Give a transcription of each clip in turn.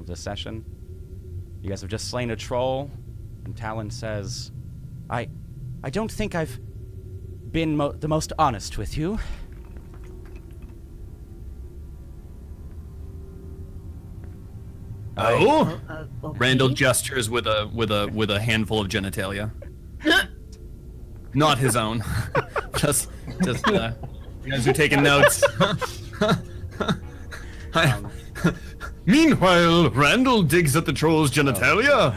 of the session. You guys have just slain a troll, and Talon says, I don't think I've been the most honest with you. Oh? Okay. Randall gestures with a handful of genitalia. Not his own. just you guys are taking notes. Meanwhile, Randall digs at the troll's genitalia.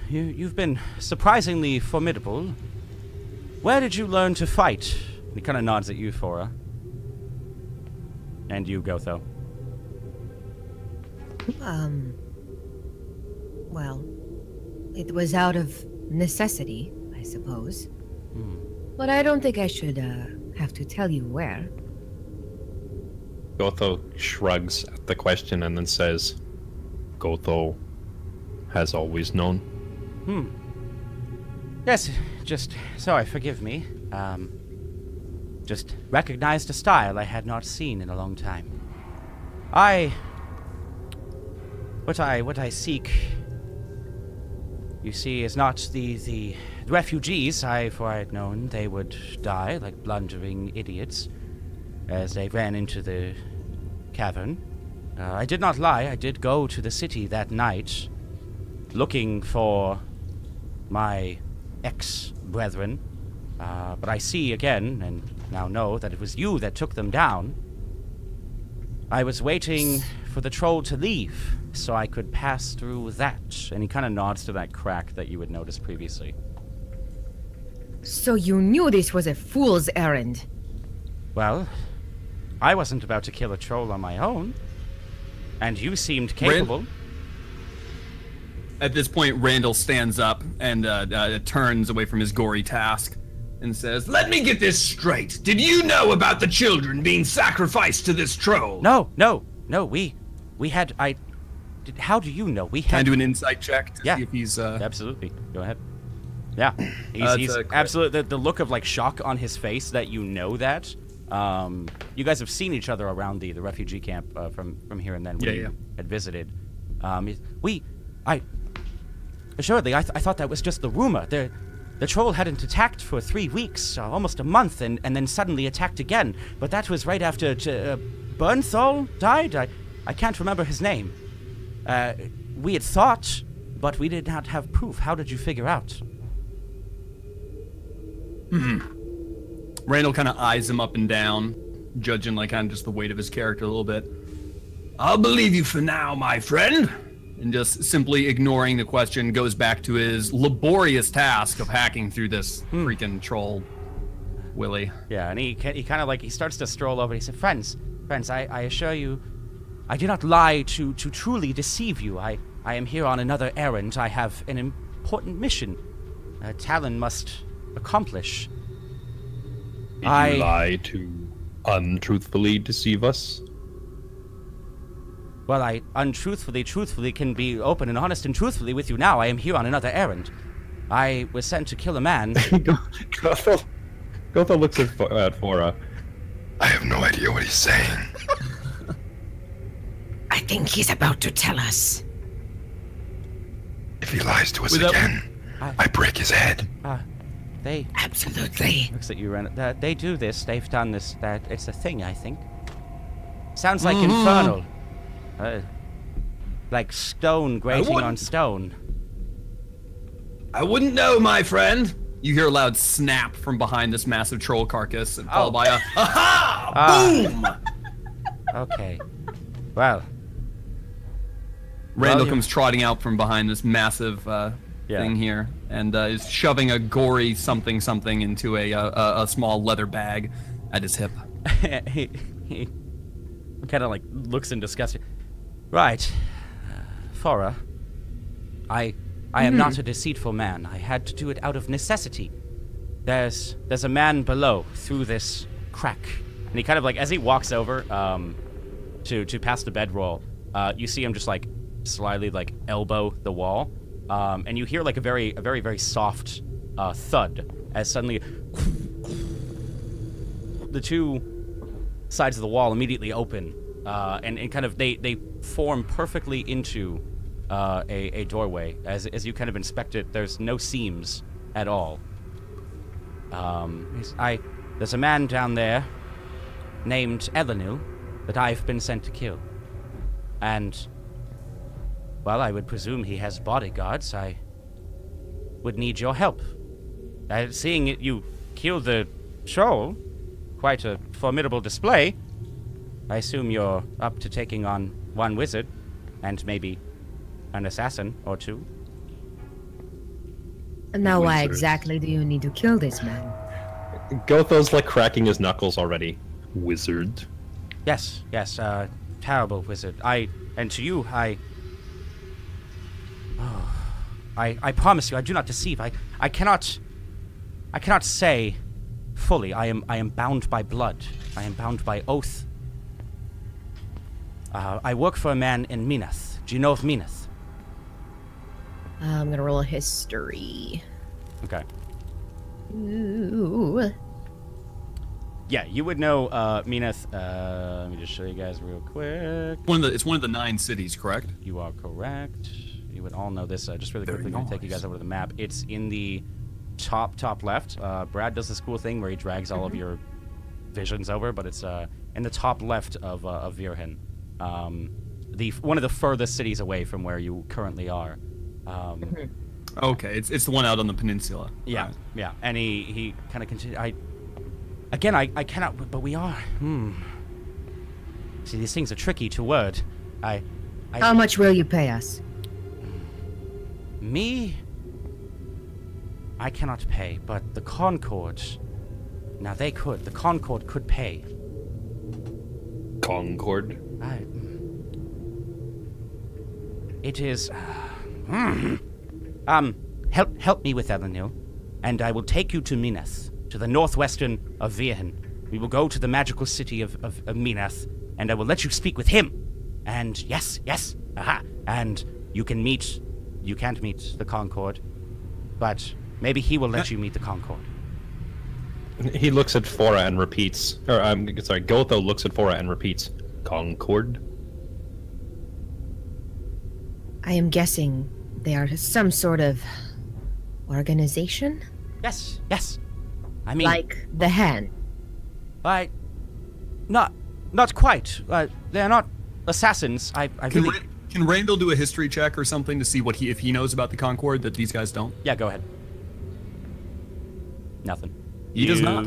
You've been surprisingly formidable. Where did you learn to fight? He kind of nods at you, Fora. And you, Gotho. Well, it was out of necessity, I suppose. But I don't think I should, have to tell you where. Gotho shrugs at the question and then says, Gotho has always known. Yes, just sorry, forgive me. Just recognized a style I had not seen in a long time. What I seek, you see, is not the refugees. For I had known they would die like blundering idiots as they ran into the cavern. I did not lie. I did go to the city that night looking for my ex-brethren. But I see again, and now know, that it was you that took them down. I was waiting for the troll to leave, so I could pass through that. And he kind of nods to that crack that you had noticed previously. So you knew this was a fool's errand? Well, I wasn't about to kill a troll on my own. And you seemed capable. At this point, Randall stands up and turns away from his gory task and says, "Let me get this straight. Did you know about the children being sacrificed to this troll?" No. We had. How do you know? We had. Can I do an insight check to see if he's? Absolutely. Go ahead. Yeah, he's absolutely the look of like shock on his face that you know that. You guys have seen each other around the refugee camp from here and then. We had visited. Assuredly, I thought that was just the rumor. The troll hadn't attacked for 3 weeks, almost a month, and then suddenly attacked again. But that was right after Bernthal died? I can't remember his name. We had thought, but we did not have proof. How did you figure out? Randall kind of eyes him up and down, judging like kind of just the weight of his character a little bit. "I'll believe you for now, my friend." And just simply ignoring the question, goes back to his laborious task of hacking through this freaking troll, Willie. Yeah, and he kind of like, he starts to stroll over. He said, Friends, I assure you, I do not lie to truly deceive you. I am here on another errand. I have an important mission Talon must accomplish. Did you lie to untruthfully deceive us? Well, I truthfully can be open and honest and truthfully with you now. I am here on another errand. I was sent to kill a man. Gotho looks at Fora. I have no idea what he's saying. I think he's about to tell us. If he lies to us again, I break his head. They... Absolutely. Looks at you, Ren. They do this. They've done this. It's a thing, I think. Sounds like infernal. Like stone grating on stone. I wouldn't know, my friend. You hear a loud snap from behind this massive troll carcass, and followed by a boom. Okay. Well. Randall comes trotting out from behind this massive thing here, and is shoving a gory something into a small leather bag at his hip. he kind of like looks in disgust. Right, Fora, I am not a deceitful man. I had to do it out of necessity. There's a man below through this crack, and he kind of like, as he walks over to pass the bedroll, you see him just like slyly like elbow the wall, and you hear like a very soft thud as suddenly the two sides of the wall immediately open. and kind of they form perfectly into a doorway. As you kind of inspect it, there's no seams at all. There's a man down there named Elenil that I've been sent to kill. And, well, I would presume he has bodyguards. I would need your help. Seeing you kill the troll, quite a formidable display, I assume you're up to taking on one wizard, and maybe an assassin or two. And now why exactly do you need to kill this man? Gotho's like cracking his knuckles already. Wizard. Yes, terrible wizard. And to you, I promise you, I do not deceive. I cannot say fully. I am bound by blood. I am bound by oath. I work for a man in Minath. Do you know of Minath? I'm gonna roll a history. Okay. Ooh. Yeah, you would know Minath. Let me just show you guys real quick. It's one of the 9 cities, correct? You are correct. You would all know this. Just really quickly, going to take you guys over to the map. It's in the top left. Brad does this cool thing where he drags all of your visions over, but it's in the top left of Virhin. One of the furthest cities away from where you currently are. Okay, it's the one out on the peninsula. Yeah, right. yeah. And he kind of continues. I cannot, but we are. See, these things are tricky to word. How much will you pay us? Me? I cannot pay, but the Concord. Now they could. The Concord could pay. Concord? It is. Help me with Elenil, and I will take you to Minath, to the northwestern of Virhin. We will go to the magical city of Minath, and I will let you speak with him. And yes, aha. And you can't meet the Concord, but maybe he will let you meet the Concord. He looks at Fora and repeats. Or, sorry, Gotho looks at Fora and repeats. Concord? I am guessing they are some sort of organization? Yes. I mean, like the Hand. Not quite. They're not assassins. Can Randall do a history check or something to see if he knows about the Concord that these guys don't? Yeah, go ahead. Nothing. He does not.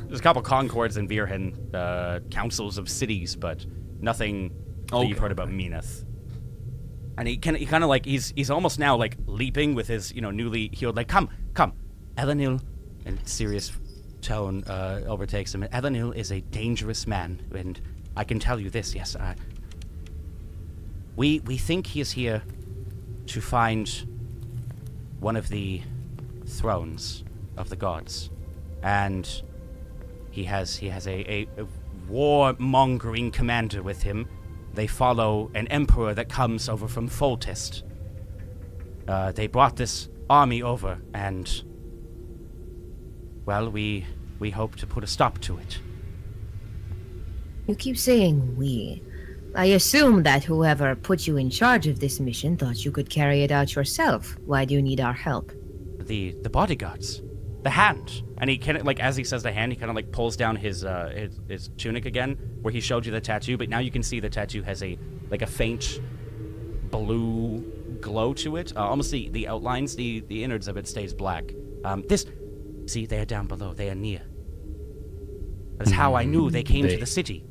There's a couple Concords in Virhin, councils of cities, but nothing that you've heard about Minath. And he kind of like he's almost now like leaping with his newly healed, like come, Elenil, in serious tone overtakes him. Elenil is a dangerous man, and I can tell you this. Yes, we think he is here to find one of the thrones of the gods, and he has a war-mongering commander with him. They follow an emperor that comes over from Foltest. They brought this army over, and well, we hope to put a stop to it. You keep saying we. I assume that whoever put you in charge of this mission thought you could carry it out yourself. Why do you need our help? The bodyguards. The Hand. And he kind of, like, as he says the Hand, he kind of, like, pulls down his tunic again, where he showed you the tattoo, but now you can see the tattoo has a faint blue glow to it. Almost the outlines, the innards of it stays black. See, they are down below. They are near. That's how I knew they came to the city.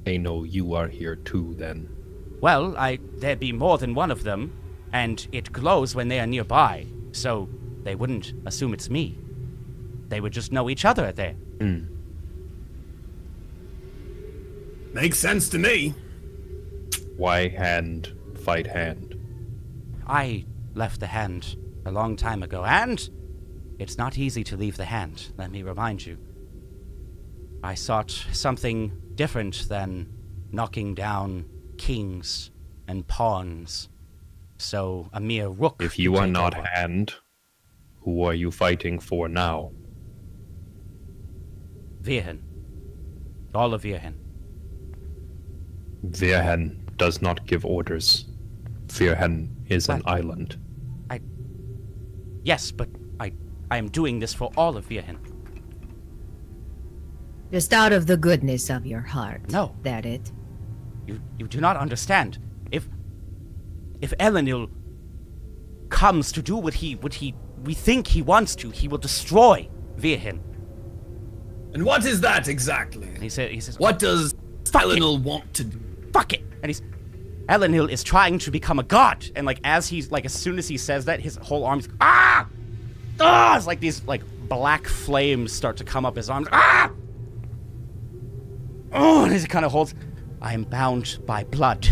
They know you are here too, then. Well, there'd be more than one of them, and it glows when they are nearby, so they wouldn't assume it's me. They would just know each other there. Makes sense to me. Why Hand fight Hand? I left the Hand a long time ago, and it's not easy to leave the Hand, let me remind you. I sought something different than knocking down kings and pawns, so a mere rook. If you are not Hand, who are you fighting for now? Virhin. All of Virhin. Virhen does not give orders. Virhen is an island. Yes, but I am doing this for all of Virhen. Just out of the goodness of your heart. No. That it? You do not understand. If Elenil comes to do what we think he wants to, he will destroy Virhen. And what is that exactly? And he says, what does Elenil want to do? Fuck it! And Elenil is trying to become a god. And as soon as he says that, his whole arms, it's like these black flames start to come up his arms. And he kind of holds, I am bound by blood.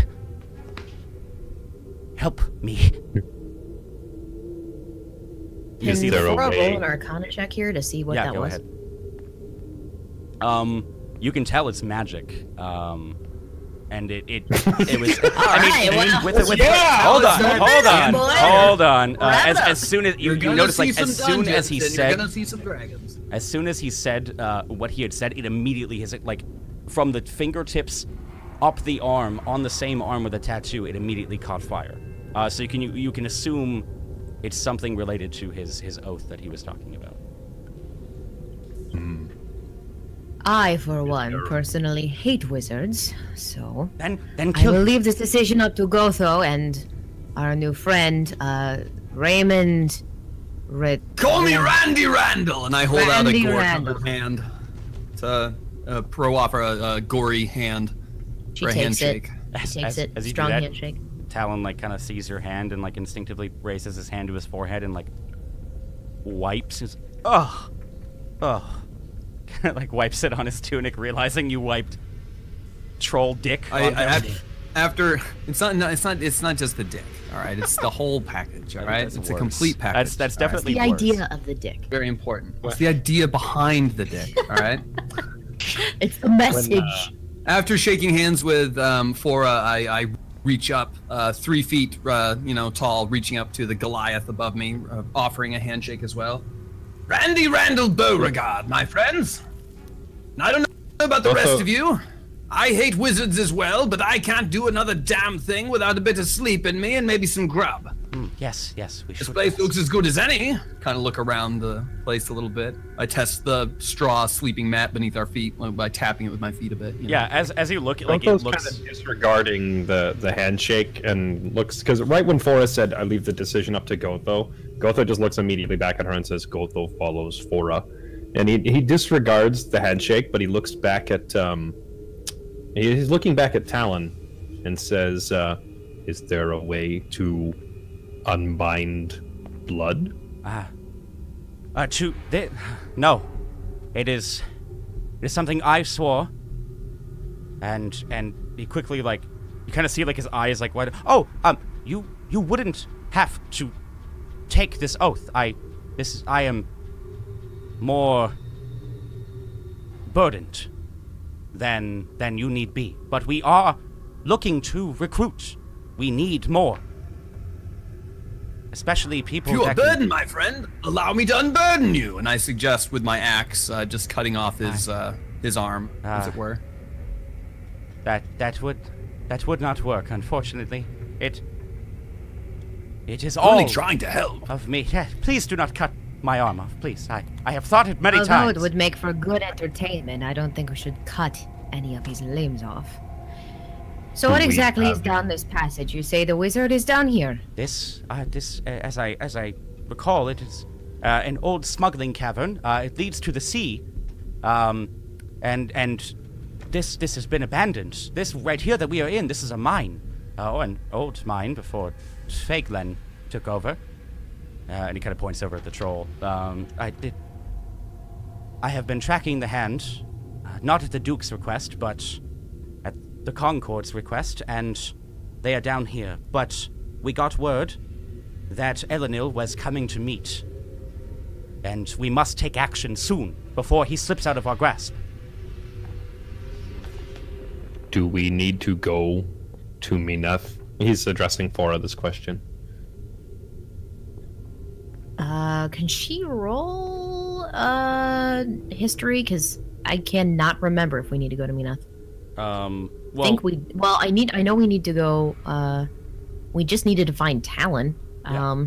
Help me. Can Is there a roll way? an Arcana check here to see what that go was? ahead. You can tell it's magic. And it was. Hold on. As soon as you notice, as soon as he said, you're gonna see some dragons. As soon as he said what he had said, it immediately from the fingertips up the arm, on the same arm with the tattoo, it immediately caught fire. So you can assume it's something related to his oath that he was talking about. I, for one, personally hate wizards, so Then I kill will leave this decision up to Gotho and our new friend, Raymond. Call me Randy Randall, and I hold Randy out a Randall. gore-covered hand to offer a gory hand She for a takes handshake. She takes it. As you do Strong that, handshake. Talon kind of sees your hand and instinctively raises his hand to his forehead and wipes his wipes it on his tunic, realizing you wiped troll dick. After it's not just the dick, all right. It's the whole package, all right. It's a complete package. That's definitely The worse. idea of the dick. Very important. It's the idea behind the dick, all right. It's the message. After shaking hands with Fora, I reach up 3 feet, tall, reaching up to the Goliath above me, offering a handshake as well. Randy Randall Beauregard, my friends. And I don't know about the rest of you. I hate wizards as well, but I can't do another damn thing without a bit of sleep in me and maybe some grub. Yes, we should. This place looks as good as any. Kind of look around the place a little bit. I test the straw sleeping mat beneath our feet by tapping it with my feet a bit. Yeah, as you look, it Gotho's looks. kind of disregarding the handshake and looks, because right when Fora said, "I leave the decision up to Gotho," Gotho just looks immediately back at her and says, "Gotho follows Fora," and he disregards the handshake, but he looks back at he's looking back at Talon and says, "Is there a way to unbind blood?" No, it is something I swore, and he quickly you kind of see his eyes wide. Oh, you wouldn't have to take this oath. I am more burdened than you need be, but we are looking to recruit. We need more. Especially people Pure that burden, my friend. Allow me to unburden you. And I suggest with my axe, just cutting off his arm, as it were. That would not work, unfortunately. It is Only all trying to help. of me. Yeah, please do not cut my arm off, please. I have thought it many Although times. it would make for good entertainment, I don't think we should cut any of his limbs off. So what exactly is down this passage? You say the wizard is down here. This, as I recall, it is an old smuggling cavern. It leads to the sea, and this has been abandoned. This right here that we are in, this is a mine, an old mine before Faglen took over. And he kind of points over at the troll. I have been tracking the hand, not at the Duke's request, but at the Concord's request, and they are down here. But we got word that Elenil was coming to meet, and we must take action soon, before he slips out of our grasp. Do we need to go to Minath? He's addressing Fora this question. Can she roll history? Because I cannot remember if we need to go to Minath. Well, think we. Well, I know we need to go. We just needed to find Talon. Yeah.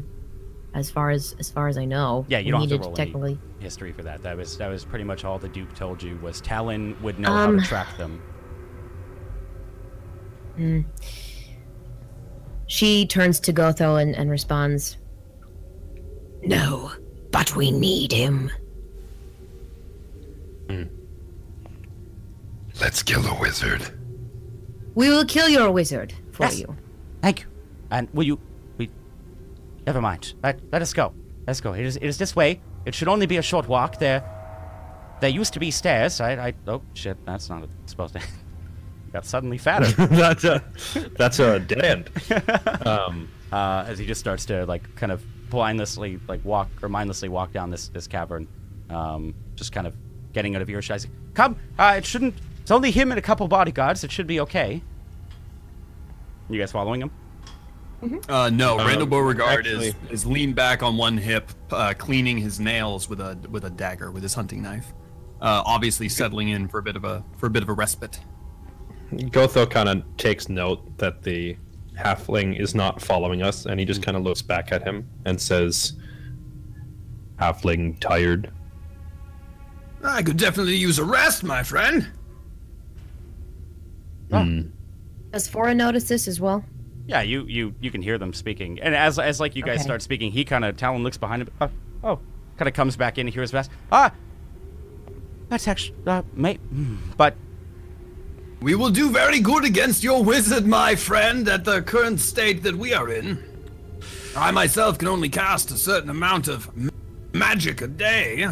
As far as I know. Yeah, you don't have to roll technically. any history for that. That was pretty much all the Duke told you was Talon would know how to track them. She turns to Gotho and responds, "No, but we need him." Let's kill a wizard. We will kill your wizard for Yes. you. Thank you. And will you... Never mind. Let us go. Let's go. It is this way. It should only be a short walk. There used to be stairs. Oh, shit. That's not supposed to... Got suddenly fatter. that's a dead end. As he just starts to, like, kind of mindlessly walk down this cavern. Just kind of getting out of earshot. Come! It shouldn't... It's only him and a couple bodyguards. It should be okay. You guys following him? No, Randall Beauregard actually- is leaned back on one hip, cleaning his nails with a dagger, with his hunting knife. Obviously settling in for a bit of a respite. Gotho kind of takes note that the halfling is not following us, and he just kind of looks back at him and says, "Halfling tired?" I could definitely use a rest, my friend. Does Fora notice this as well? Yeah, you can hear them speaking, and as like you guys Okay. start speaking, he kind of Talon looks behind him. Kind of comes back in and hears fast. That's actually but We will do very good against your wizard, my friend, at the current state that we are in. I myself can only cast a certain amount of magic a day.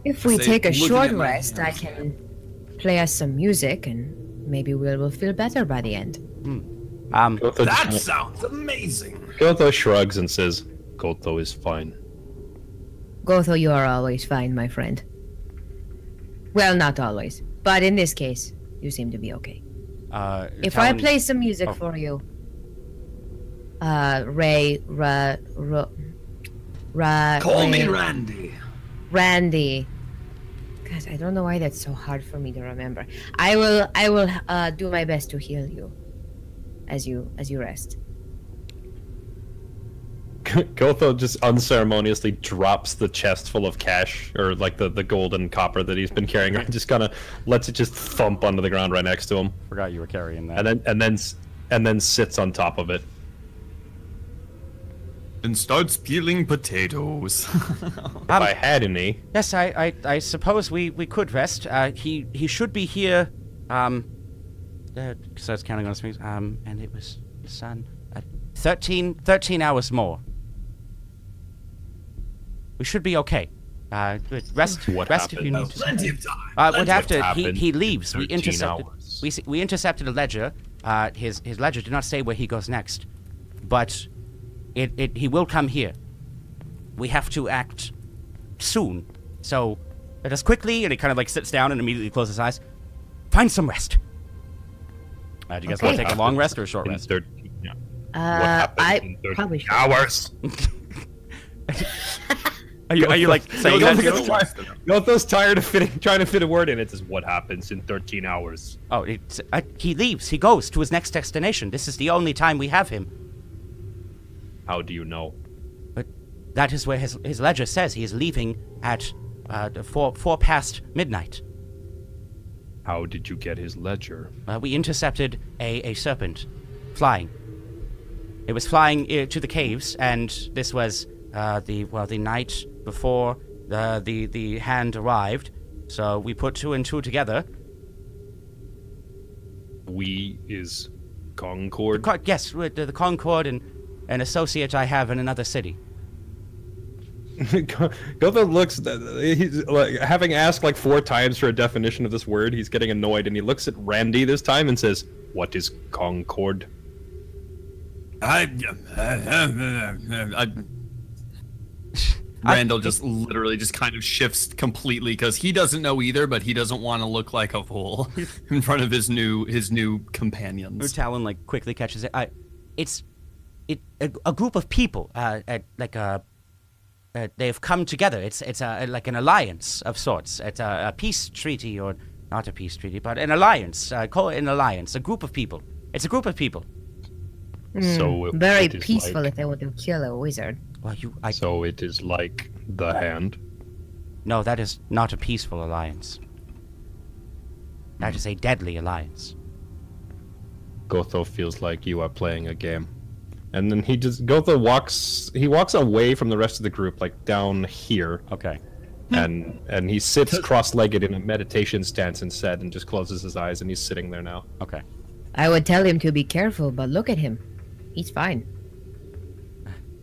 If we Say, take a looking short at my rest, I hands. can play us some music, and maybe we'll feel better by the end. Gotho, That sounds amazing. Gotho shrugs and says, "Gotho is fine." Gotho, you are always fine, my friend. Well, not always, but in this case, you seem to be okay. If I Talon- play some music for you, Call me Randy. Randy. God, I don't know why that's so hard for me to remember. I will do my best to heal you as you rest. Gotho just unceremoniously drops the chest full of cash, or like the gold and copper that he's been carrying, and just kind of lets it just thump onto the ground right next to him, Forgot you were carrying that. and then sits on top of it. And starts peeling potatoes. If I had any, Yes, I suppose we could rest. He should be here. Starts counting on his fingers. And it was sun. 13 hours more. We should be okay. Rest. What Rest if you happened? need to. Plenty of time. Would have to. happened He leaves. We 13 intercepted. hours. We intercepted a ledger. His ledger did not say where he goes next, but he will come here. We have to act soon. So let us quickly. And he kind of like sits down and immediately closes his eyes. Find some rest. Do you guys want to Okay. take a long rest or a short in rest? 13, yeah. I in 13 probably should. hours? Are you like saying that? Gotho's tired of trying to fit a word in. It says, "What happens in 13 hours?" Oh, he leaves. He goes to his next destination. This is the only time we have him. How do you know? But that is where his ledger says he is leaving at 4 past midnight. How did you get his ledger? We intercepted a serpent flying. It was flying to the caves, and this was the night before the hand arrived. So we put 2 and 2 together. We is Concord. Yes, the Concord and an associate I have in another city. Gotho looks. He's like, having asked like 4 times for a definition of this word, he's getting annoyed, and he looks at Randy this time and says, "What is Concord?" Randall just literally just kind of shifts completely because he doesn't know either, but he doesn't want to look like a fool in front of his new companions. Talon like quickly catches it. It's a group of people. They've come together. It's like an alliance of sorts. It's a peace treaty or not a peace treaty, but an alliance. Call it an alliance. A group of people. It's a group of people. So Very it is peaceful like- if they want to kill a wizard. Well, So it is like the hand. No, that is not a peaceful alliance. That is a deadly alliance. Gotho feels like you are playing a game. And then Gotho walks away from the rest of the group, like down here. Okay. And he sits cross-legged in a meditation stance instead and just closes his eyes and he's sitting there now. Okay. I would tell him to be careful, but look at him. He's fine.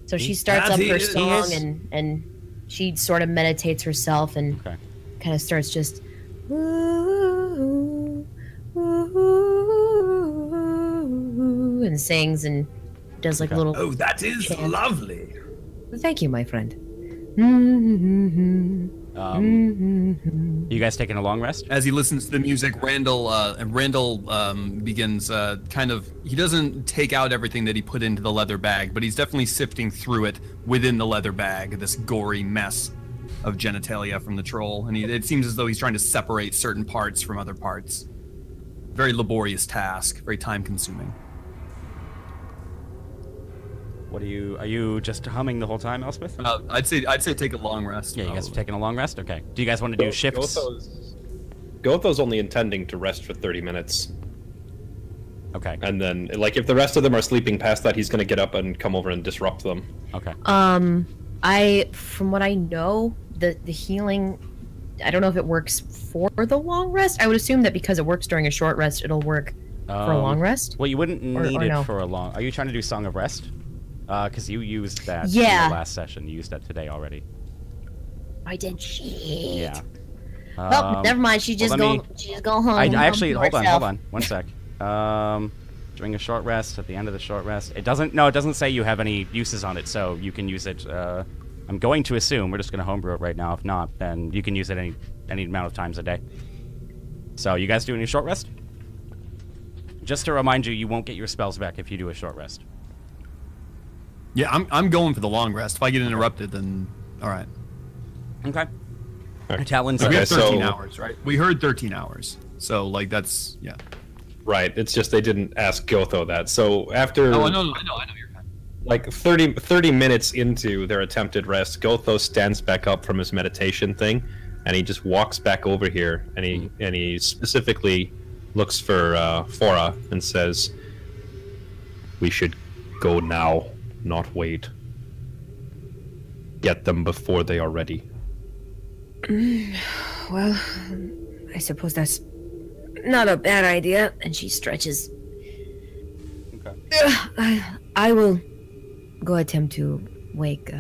So she starts up her song and she sort of meditates herself and Okay. kind of starts just ooh, ooh, and sings and does like little. Oh, that is lovely. Thank you, my friend. You guys taking a long rest? As he listens to the music, Randall begins he doesn't take out everything that he put into the leather bag, but he's definitely sifting through it within the leather bag, this gory mess of genitalia from the troll. And it seems as though he's trying to separate certain parts from other parts. Very laborious task, very time consuming. Are you just humming the whole time, Elspeth? I'd say take a long rest. Yeah, you guys are taking a long rest? Okay. Do you guys want to do shifts? Gotho's only intending to rest for 30 minutes. Okay. And then, like, if the rest of them are sleeping past that, he's going to get up and come over and disrupt them. Okay. From what I know, the healing, I don't know if it works for the long rest. I would assume that because it works during a short rest, it'll work for a long rest. Well, you wouldn't need or it no? for a long... Are you trying to do Song of Rest? Because you used that in Yeah. the last session. You used that today already. I did shit. Yeah. Well, never mind. She just go home. I actually... home to Hold herself. on. One sec. During a short rest, at the end of the short rest. It doesn't say you have any uses on it, so you can use it. I'm going to assume we're just going to homebrew it right now. If not, then you can use it any amount of times a day. So you guys doing a short rest? Just to remind you, you won't get your spells back if you do a short rest. Yeah, I'm going for the long rest. If I get interrupted, then all right. Okay. Talon's We have 13 so- hours, right? We heard 13 hours. So, like, that's, yeah. Right, it's just they didn't ask Gotho that. So after... Oh, I know you're fine. Like 30 minutes into their attempted rest, Gotho stands back up from his meditation thing, and he just walks back over here, and he specifically looks for Fora and says, "We should go now, not wait. Get them before they are ready." Well, I suppose that's not a bad idea. And she stretches. Okay. I will go attempt to wake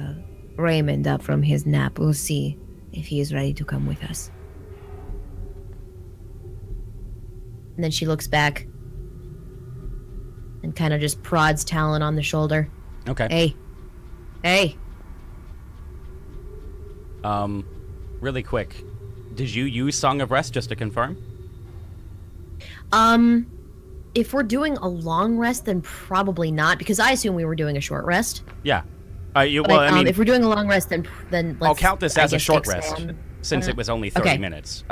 Raymond up from his nap. We'll see if he is ready to come with us. And then she looks back and kind of just prods Talon on the shoulder. Okay. Hey. Really quick. Did you use Song of Rest just to confirm? If we're doing a long rest, then probably not, because I assume we were doing a short rest. Yeah. But, I mean, if we're doing a long rest, then let's, I'll count this I as a guess, short expand. rest, since it was only 30 Okay. minutes.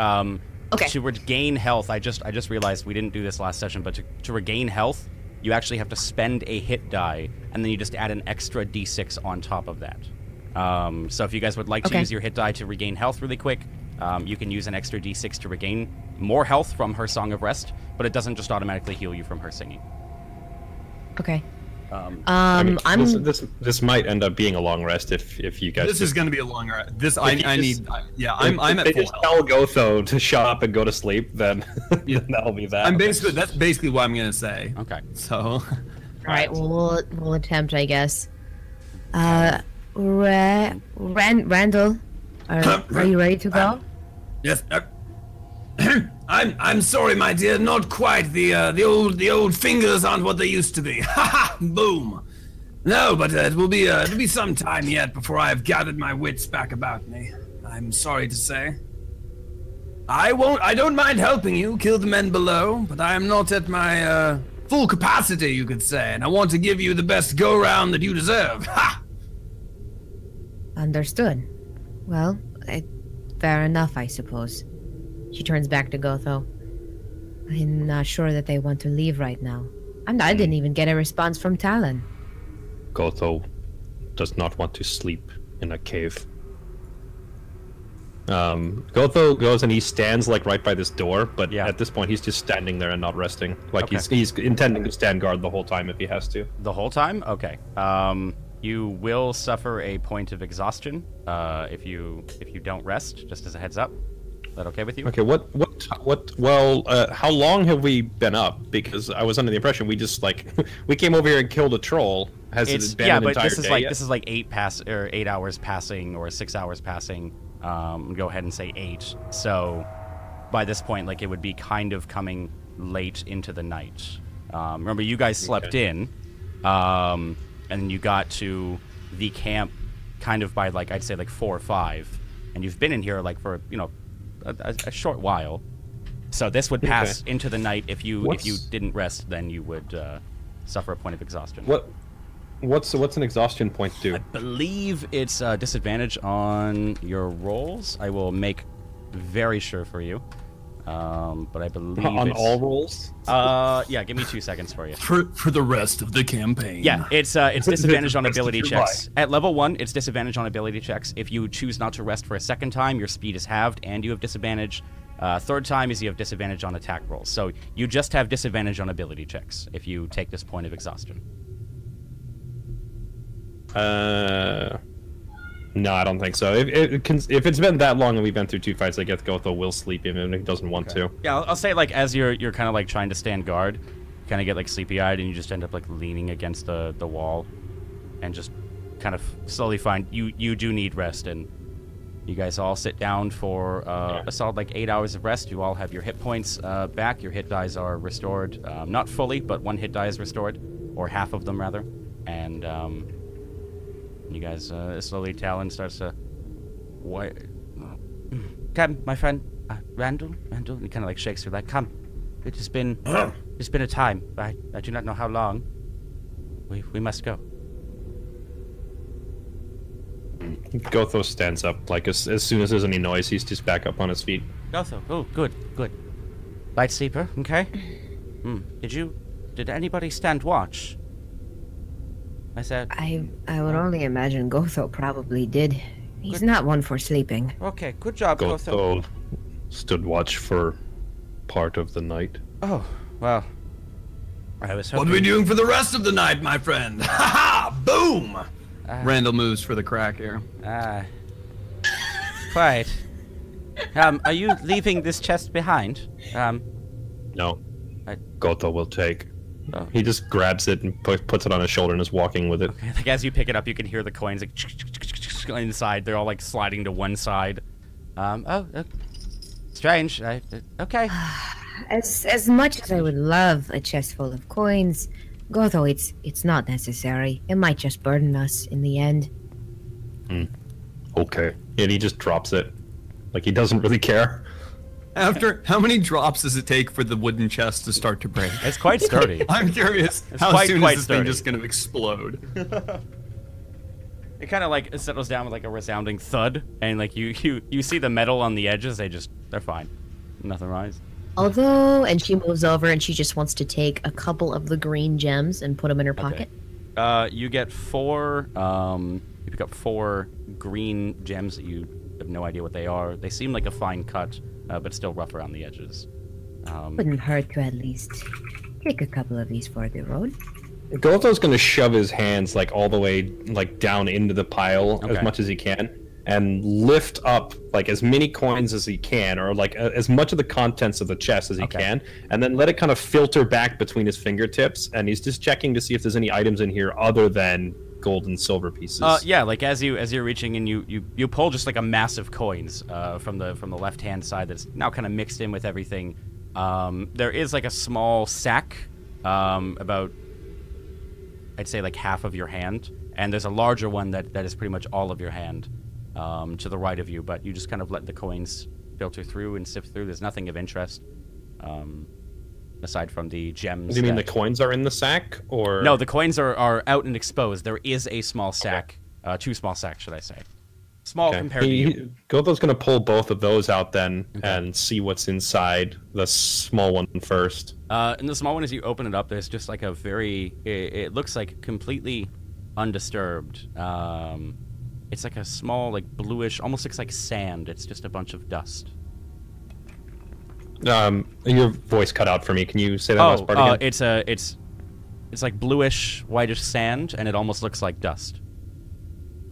Okay. To regain health, I just realized we didn't do this last session, but to regain health, you actually have to spend a hit die, and then you just add an extra d6 on top of that. So if you guys would like to use your hit die to regain health really quick, you can use an extra d6 to regain more health from her Song of Rest, but it doesn't just automatically heal you from her singing. Okay. I mean, this might end up being a long rest if you guys. This is going to be a long rest. I'm at They full just health. tell Gotho to shut up and go to sleep, then that'll be that. That's basically what I'm going to say. Okay. So, All right. We'll attempt, I guess. Randall, are you ready to go? yes. I'm sorry, my dear. Not quite. The old fingers aren't what they used to be. Ha ha! Boom. No, but it'll be some time yet before I have gathered my wits back about me. I'm sorry to say. I don't mind helping you kill the men below, but I am not at my full capacity, you could say, and I want to give you the best go-round that you deserve. Ha! Understood. Well, fair enough, I suppose. She turns back to Gotho. I'm not sure that they want to leave right now. I didn't even get a response from Talon. Gotho does not want to sleep in a cave. Gotho goes and he stands like right by this door, but at this point he's just standing there and not resting. Like he's intending to stand guard the whole time if he has to. The whole time? Okay. You will suffer a point of exhaustion if you don't rest, just as a heads up. Is that okay with you? Okay, how long have we been up? Because I was under the impression we just we came over here and killed a troll. Has it been an entire day yet? This is like 8 hours passing or 6 hours passing. Go ahead and say 8. So by this point, like, it would be kind of coming late into the night. Remember, you guys slept in, and you got to the camp kind of by, like, I'd say like 4 or 5, and you've been in here like for a short while. So this would pass into the night. If you didn't rest, then you would suffer a point of exhaustion. What's an exhaustion point do? I believe it's a disadvantage on your rolls. I will make very sure for you. But I believe on all rolls. Yeah. Give me 2 seconds for you. For the rest of the campaign. Yeah, it's disadvantage on ability checks. At level 1, it's disadvantage on ability checks. If you choose not to rest for a second time, your speed is halved and you have disadvantage. Third time is you have disadvantage on attack rolls. So you just have disadvantage on ability checks if you take this point of exhaustion. No, I don't think so. If it's been that long and we've been through 2 fights, I guess Gotho will sleep even if he doesn't want to. Yeah, I'll say, like, as you're kind of like trying to stand guard, you kind of get like sleepy-eyed and you just end up like leaning against the wall, and just kind of slowly find you do need rest, and you guys all sit down for a solid like 8 hours of rest. You all have your hit points back. Your hit dies are restored, not fully, but 1 hit die is restored, or half of them rather, and you guys slowly, Talon starts to... What? Come, my friend. Randall? He kind of like shakes her, like, come. It's been a time. I do not know how long. We must go. Gotho stands up. Like, as soon as there's any noise, he's just back up on his feet. Gotho. Oh, good. Light sleeper, okay? Did anybody stand watch? I said... I would only imagine Gotho probably did. He's not one for sleeping. Okay, good job, Gotho. Gotho stood watch for part of the night. Oh, well... I was hoping... What are we doing for the rest of the night, my friend? Ha ha! Boom! Randall moves for the crack here. Quite. Are you leaving this chest behind? No. Gotho will take. Oh. He just grabs it and puts it on his shoulder and is walking with it. Okay, like as you pick it up, you can hear the coins like inside. They're all like sliding to one side. Strange. Okay. As much as I would love a chest full of coins, Gotho, it's not necessary. It might just burden us in the end. Okay. And he just drops it. Like he doesn't really care. After how many drops does it take for the wooden chest to start to break? It's quite sturdy. I'm curious how soon is this thing just going to explode? It kind of like settles down with like a resounding thud, and like you see the metal on the edges. They're fine. Nothing wrong. Although, and she moves over and she just wants to take a couple of the green gems and put them in her pocket. You get 4. You pick up 4 green gems that you have no idea what they are. They seem like a fine cut. But still rough around the edges. Wouldn't hurt to at least take a couple of these for the road. Gotho's gonna shove his hands like all the way like down into the pile as much as he can, and lift up like as many coins as he can, or like as much of the contents of the chest as he can, and then let it kind of filter back between his fingertips. And he's just checking to see if there's any items in here other than gold and silver pieces. Yeah, like as you're reaching in, you pull just like a mass of coins from the left hand side that's now kind of mixed in with everything. There is like a small sack, about I'd say like half of your hand, and there's a larger one that is pretty much all of your hand, to the right of you. But you just kind of let the coins filter through and sift through. There's nothing of interest. Aside from the gems. Do you mean the coins are in the sack, or...? No, the coins are out and exposed. There is a small sack, 2 small sacks, should I say. Small compared to you. Gotho's gonna pull both of those out then and see what's inside the small one first. And the small one, as you open it up, there's just like a very... It looks like completely undisturbed. It's like a small, like bluish, almost looks like sand. It's just a bunch of dust. Your voice cut out for me. Can you say that last part again? It's like bluish, whitish sand, and it almost looks like dust.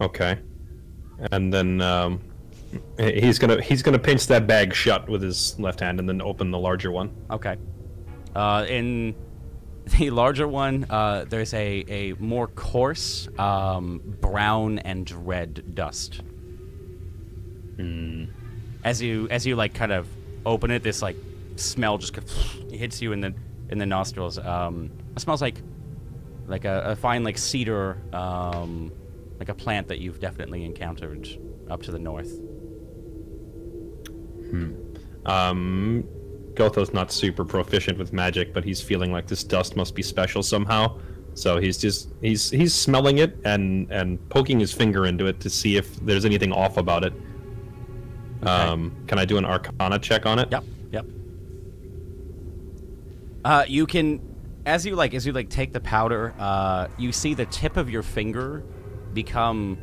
Okay. And then he's gonna pinch that bag shut with his left hand and then open the larger one. Okay. In the larger one, there's a more coarse, brown and red dust. As you like kind of open it, this like smell just hits you in the nostrils. It smells like a fine like cedar, like a plant that you've definitely encountered up to the north. Gotho's not super proficient with magic, but he's feeling like this dust must be special somehow. So he's smelling it and poking his finger into it to see if there's anything off about it. Okay. Can I do an Arcana check on it? Yep. You can, as you take the powder, you see the tip of your finger become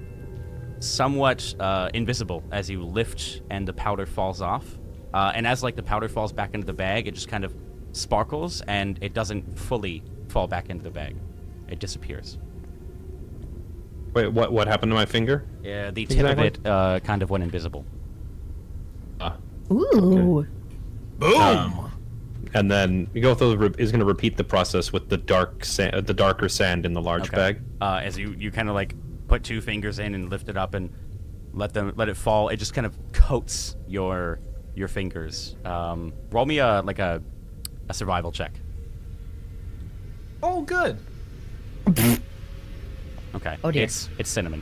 somewhat invisible as you lift and the powder falls off. And as like the powder falls back into the bag, it just kind of sparkles and it doesn't fully fall back into the bag. It disappears. Wait, what happened to my finger? Yeah, the tip of it kind of went invisible. Ooh. Okay. Boom! And then Gotho is going to repeat the process with the darker sand in the large bag. As you kind of like put two fingers in and lift it up and let it fall, it just kind of coats your fingers. Roll me a survival check. Oh, good. Okay. Oh dear. It's cinnamon.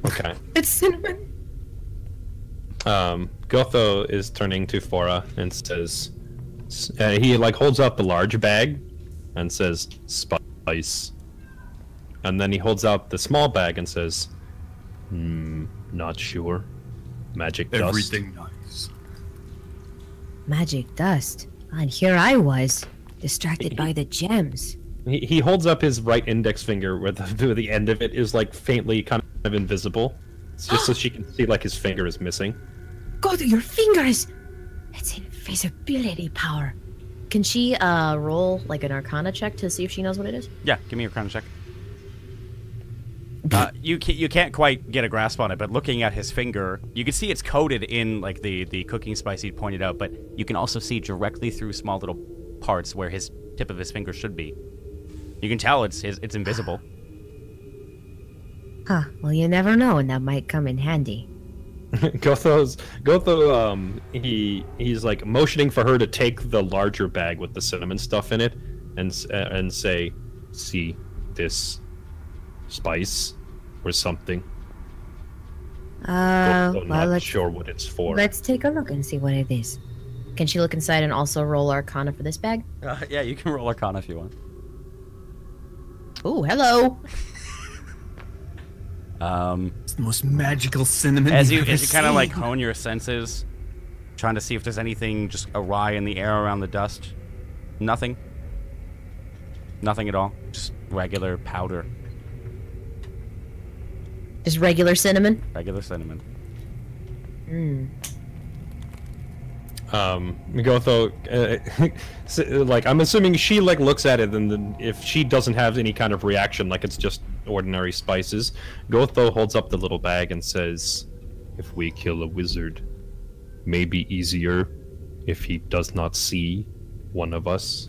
Okay. It's cinnamon. Gotho is turning to Fora and says, he like holds out the large bag and says, "Spice." And then he holds out the small bag and says, "Not sure. Magic dust." Everything nice. Magic dust. And here I was, distracted by the gems. He holds up his right index finger where the end of it is like faintly kind of invisible. It's just so she can see like his finger is missing. Go through your fingers! It's invisibility power. Can she roll like an Arcana check to see if she knows what it is? Yeah, give me your Arcana check. You can't quite get a grasp on it, but looking at his finger, you can see it's coated in like the cooking spice he pointed out, but you can also see directly through small little parts where his tip of his finger should be. You can tell it's invisible. Huh. Well, you never know, and that might come in handy. Gotho, he's like motioning for her to take the larger bag with the cinnamon stuff in it, and say, "See this spice or something?" Well, not sure what it's for. Let's take a look and see what it is. Can she look inside and also roll Arcana for this bag? Yeah, you can roll Arcana if you want. Ooh, hello. It's the most magical cinnamon. As you kind of like hone your senses, trying to see if there's anything just awry in the air around the dust. Nothing. Nothing at all. Just regular powder. Just regular cinnamon? Regular cinnamon. Gotho, like, I'm assuming she like looks at it, and then if she doesn't have any kind of reaction, like it's just ordinary spices, Gotho holds up the little bag and says, "If we kill a wizard, maybe easier if he does not see one of us."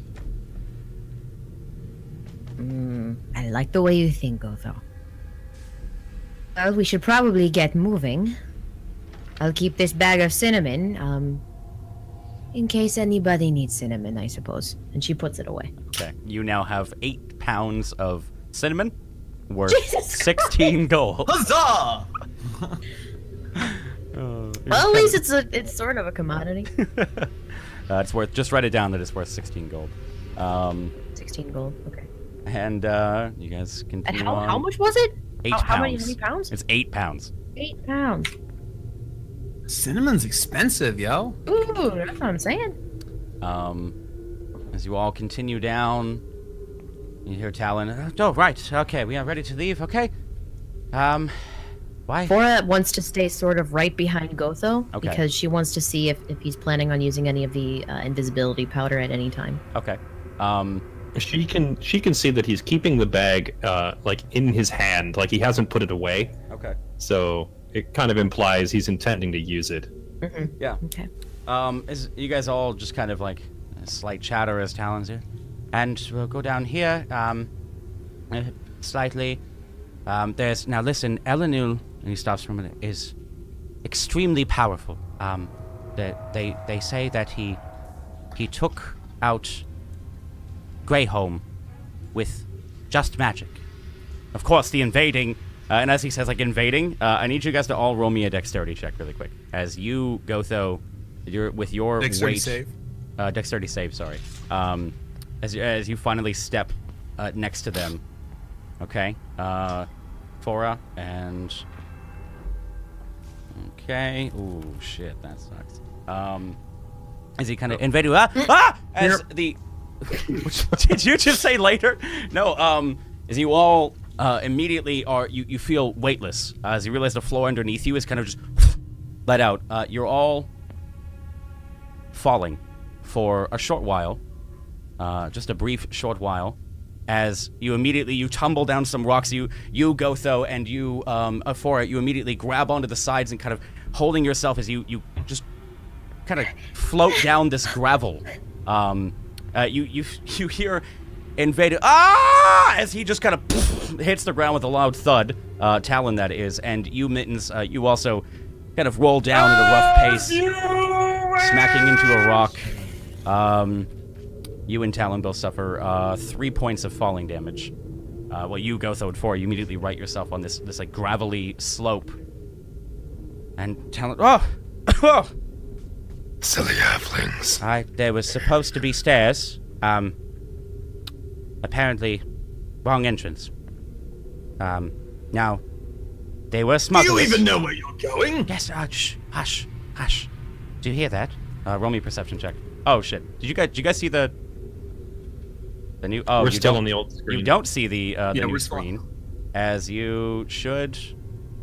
I like the way you think, Gotho. Well, we should probably get moving. I'll keep this bag of cinnamon, in case anybody needs cinnamon, I suppose. And she puts it away. Okay. You now have 8 pounds of cinnamon worth 16 gold. Huzzah! Well, at least it's sort of a commodity. It's worth, just write it down that it's worth 16 gold. 16 gold, okay. And you guys continue And on. how much was it? 8 pounds. How many pounds? It's 8 pounds. 8 pounds. Cinnamon's expensive, yo. Ooh, that's what I'm saying. As you all continue down, you hear Talon. Oh, right. Okay, we are ready to leave. Okay. Why? Fora wants to stay sort of right behind Gotho because she wants to see if he's planning on using any of the invisibility powder at any time. Okay. She can see that he's keeping the bag like in his hand, like he hasn't put it away. Okay. So it kind of implies he's intending to use it. Mm-hmm. Yeah. Okay. Is you guys all just kind of like a slight chatter as Talon's here, and we'll go down here. Slightly. There's now. Listen, Elenul, and he stops for a minute, is extremely powerful. They say that he took out Greyholm with just magic. Of course, the invading, and as he says, like invading, I need you guys to all roll me a dexterity check really quick. As you go through, with your Dexterity weight, save. Dexterity save. Sorry. As you finally step next to them. Okay. Fora and. Okay. Ooh, shit, that sucks. As he kind of invaded. As the. Did you just say later? No. As you all immediately you feel weightless as you realize the floor underneath you is kind of just let out. You're all falling for a short while, just a brief short while, as you tumble down some rocks. You Gotho and you Fora, you immediately grab onto the sides and kind of holding yourself as you just kind of float down this gravel. You hear Invader as he just kind of hits the ground with a loud thud. Talon, that is, and you Mittens, you also kind of roll down at a rough pace, smacking into a rock. You and Talon both suffer 3 points of falling damage. Well, you Gotho and 4, you immediately right yourself on this like gravelly slope. And Talon, oh! Silly halflings. There was supposed to be stairs. Apparently, wrong entrance. Now, they were smugglers. Do you even know where you're going? Yes, hush. Do you hear that? Roll me a perception check. Oh, shit. Did you guys see the new... Oh, we're still on the old screen. You don't see the new screen. Still. As you should...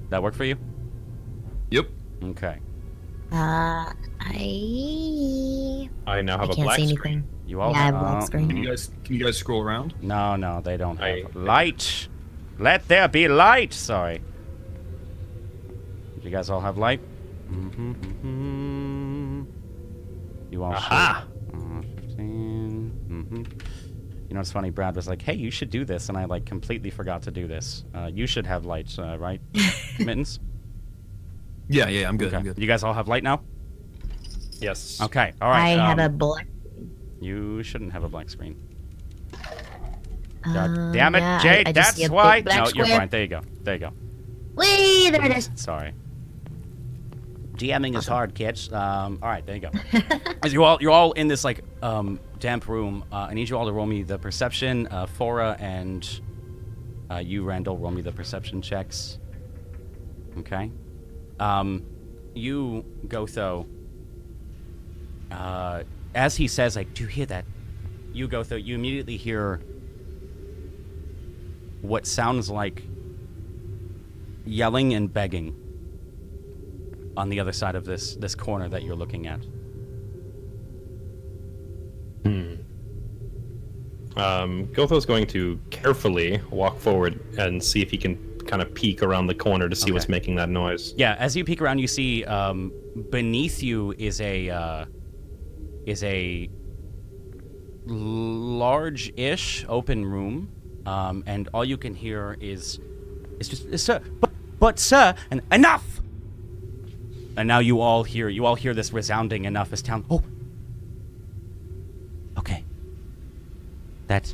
That work for you? Yep. Okay. I now have a black see anything. screen. You all I have a black screen. Can you guys scroll around? No, they don't have light. Let there be light. Sorry. You guys all have light? You all Aha! should. 15. You know what's funny? Brad was like, hey, you should do this, and I like completely forgot to do this. You should have light, right? Mittens? Yeah, I'm good. Okay. I'm good. You guys all have light now? Yes. Okay, all right. I have a black. You shouldn't have a black screen. God damn it, yeah, Jade, I just see that's a why. big black No, you're square. fine. There you go. Whee! There it is. Sorry. GMing is hard, kids. All right, there you go. As you're all in this like damp room. I need you all to roll me the perception. Fora and you, Randall, roll me the perception checks. Okay. You, Gotho. As he says, like, do you hear that? You, Gotho, you immediately hear what sounds like yelling and begging on the other side of this corner that you're looking at. Gotho's going to carefully walk forward and see if he can kind of peek around the corner to see what's making that noise. Yeah, as you peek around, you see beneath you is a large-ish open room, and all you can hear is just sir, but sir, and enough. And now you all hear this resounding enough as Town. Oh, okay. That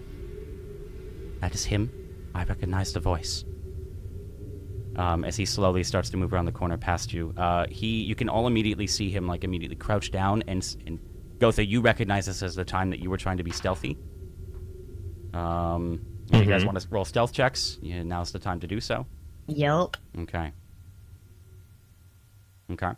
is him. I recognize the voice. As he slowly starts to move around the corner past you, you can all immediately see him like immediately crouch down and Gotha, you recognize this as the time that you were trying to be stealthy. If you guys want to roll stealth checks, now's the time to do so. Yelp. Okay. Okay.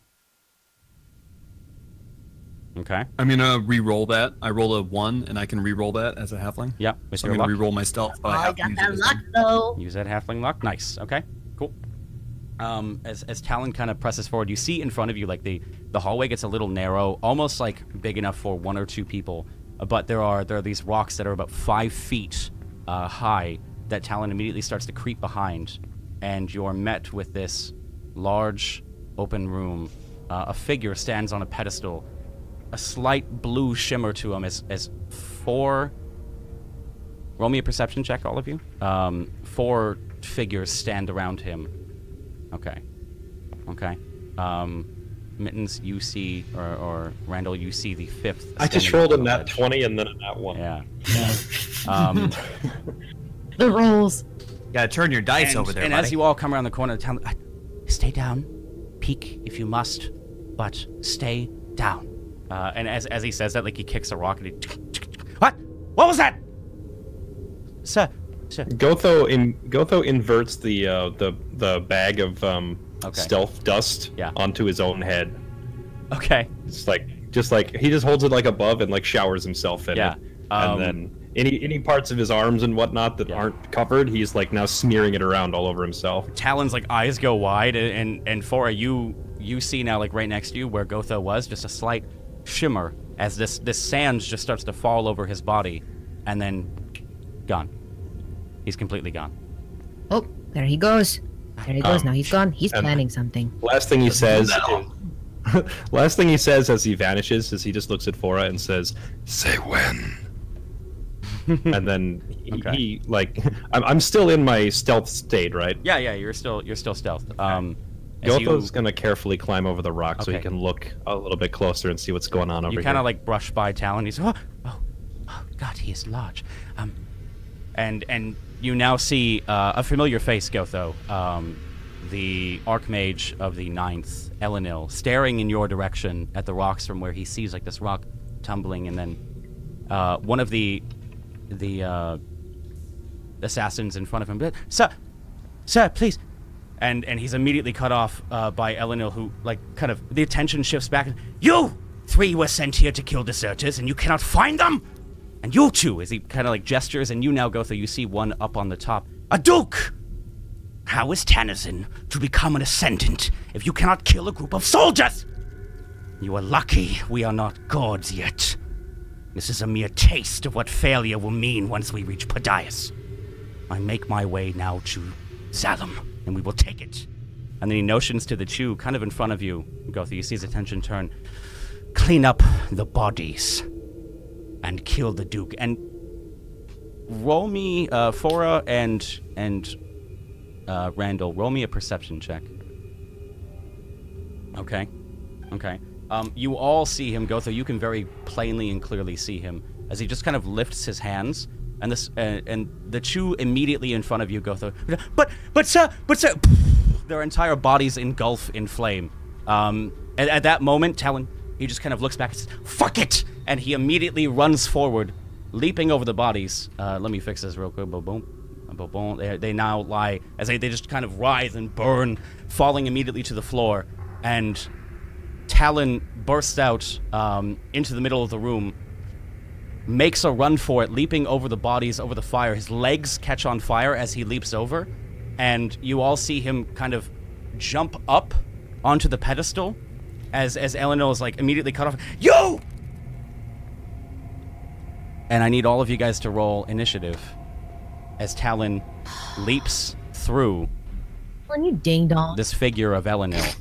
Okay. I'm gonna re-roll that. I roll a 1, and I can re-roll that as a halfling. Yep. With So your I'm gonna luck. re-roll my stealth. But I got that luck though. Use that halfling luck. Nice. Okay. Cool. As Talon kind of presses forward, you see in front of you, like the hallway gets a little narrow, almost like big enough for 1 or 2 people. But there are these rocks that are about 5 feet high that Talon immediately starts to creep behind, and you're met with this large open room. A figure stands on a pedestal. A slight blue shimmer to him as 4... Roll me a perception check, all of you. 4 figures stand around him. Okay. Okay. Mittens, you see, or Randall, you see the 5th. I just rolled a nat 20 and then a nat 1. Yeah. The rolls. Gotta turn your dice over there, And buddy. as you all come around the corner of the town, stay down. Peek if you must, but stay down. And as he says that, like, he kicks a rock and he... What? What was that? Sir. Gotho inverts the bag of stealth dust onto his own head. Okay. It's just like he just holds it like above and like showers himself in it. And then any parts of his arms and whatnot that aren't covered, he's like now smearing it around all over himself. Talon's like eyes go wide, and Fora, you see now, like right next to you where Gotho was, just a slight shimmer as this sand just starts to fall over his body, and then gone. He's completely gone. Oh, there he goes. There he goes. Now he's gone. He's planning something. Last thing he says as he vanishes is he just looks at Fora and says, Say when. and then he like I'm still in my stealth state, right? Yeah, you're still stealth. Gotho's gonna carefully climb over the rock so he can look a little bit closer and see what's going on over here. You kind of like brush by Talon. He's oh God, he is large. And you now see a familiar face, Gotho. The Archmage of the 9th, Elenil, staring in your direction at the rocks from where he sees like this rock tumbling, and then one of the assassins in front of him. Sir, please. And he's immediately cut off by Elenil, who like kind of the attention shifts back. You 3 were sent here to kill deserters, and you cannot find them. And you 2, as he kind of like gestures, and you now go through. You see one up on the top. A duke. How is Tanazin to become an ascendant if you cannot kill a group of soldiers? You are lucky we are not gods yet. This is a mere taste of what failure will mean once we reach Podias. I make my way now to Zalem, and we will take it. And then he notions to the Chew, kind of in front of you, Gotho. You see his attention turn. Clean up the bodies and kill the Duke. And roll me, Fora and Randall, roll me a perception check. Okay. You all see him, Gotho. You can very plainly and clearly see him as he just kind of lifts his hands, and the Chew immediately in front of you, Gotho. But sir, their entire bodies engulf in flame. At that moment, Talon, he just kind of looks back and says, "Fuck it!" And he immediately runs forward, leaping over the bodies. Let me fix this real quick. Boom. They now lie as they just kind of writhe and burn, falling immediately to the floor. And Talon bursts out into the middle of the room, makes a run for it, leaping over the bodies, over the fire. His legs catch on fire as he leaps over, and you all see him kind of jump up onto the pedestal as Elenil is like immediately cut off. You! And I need all of you guys to roll initiative as Talon leaps through this figure of Elenil.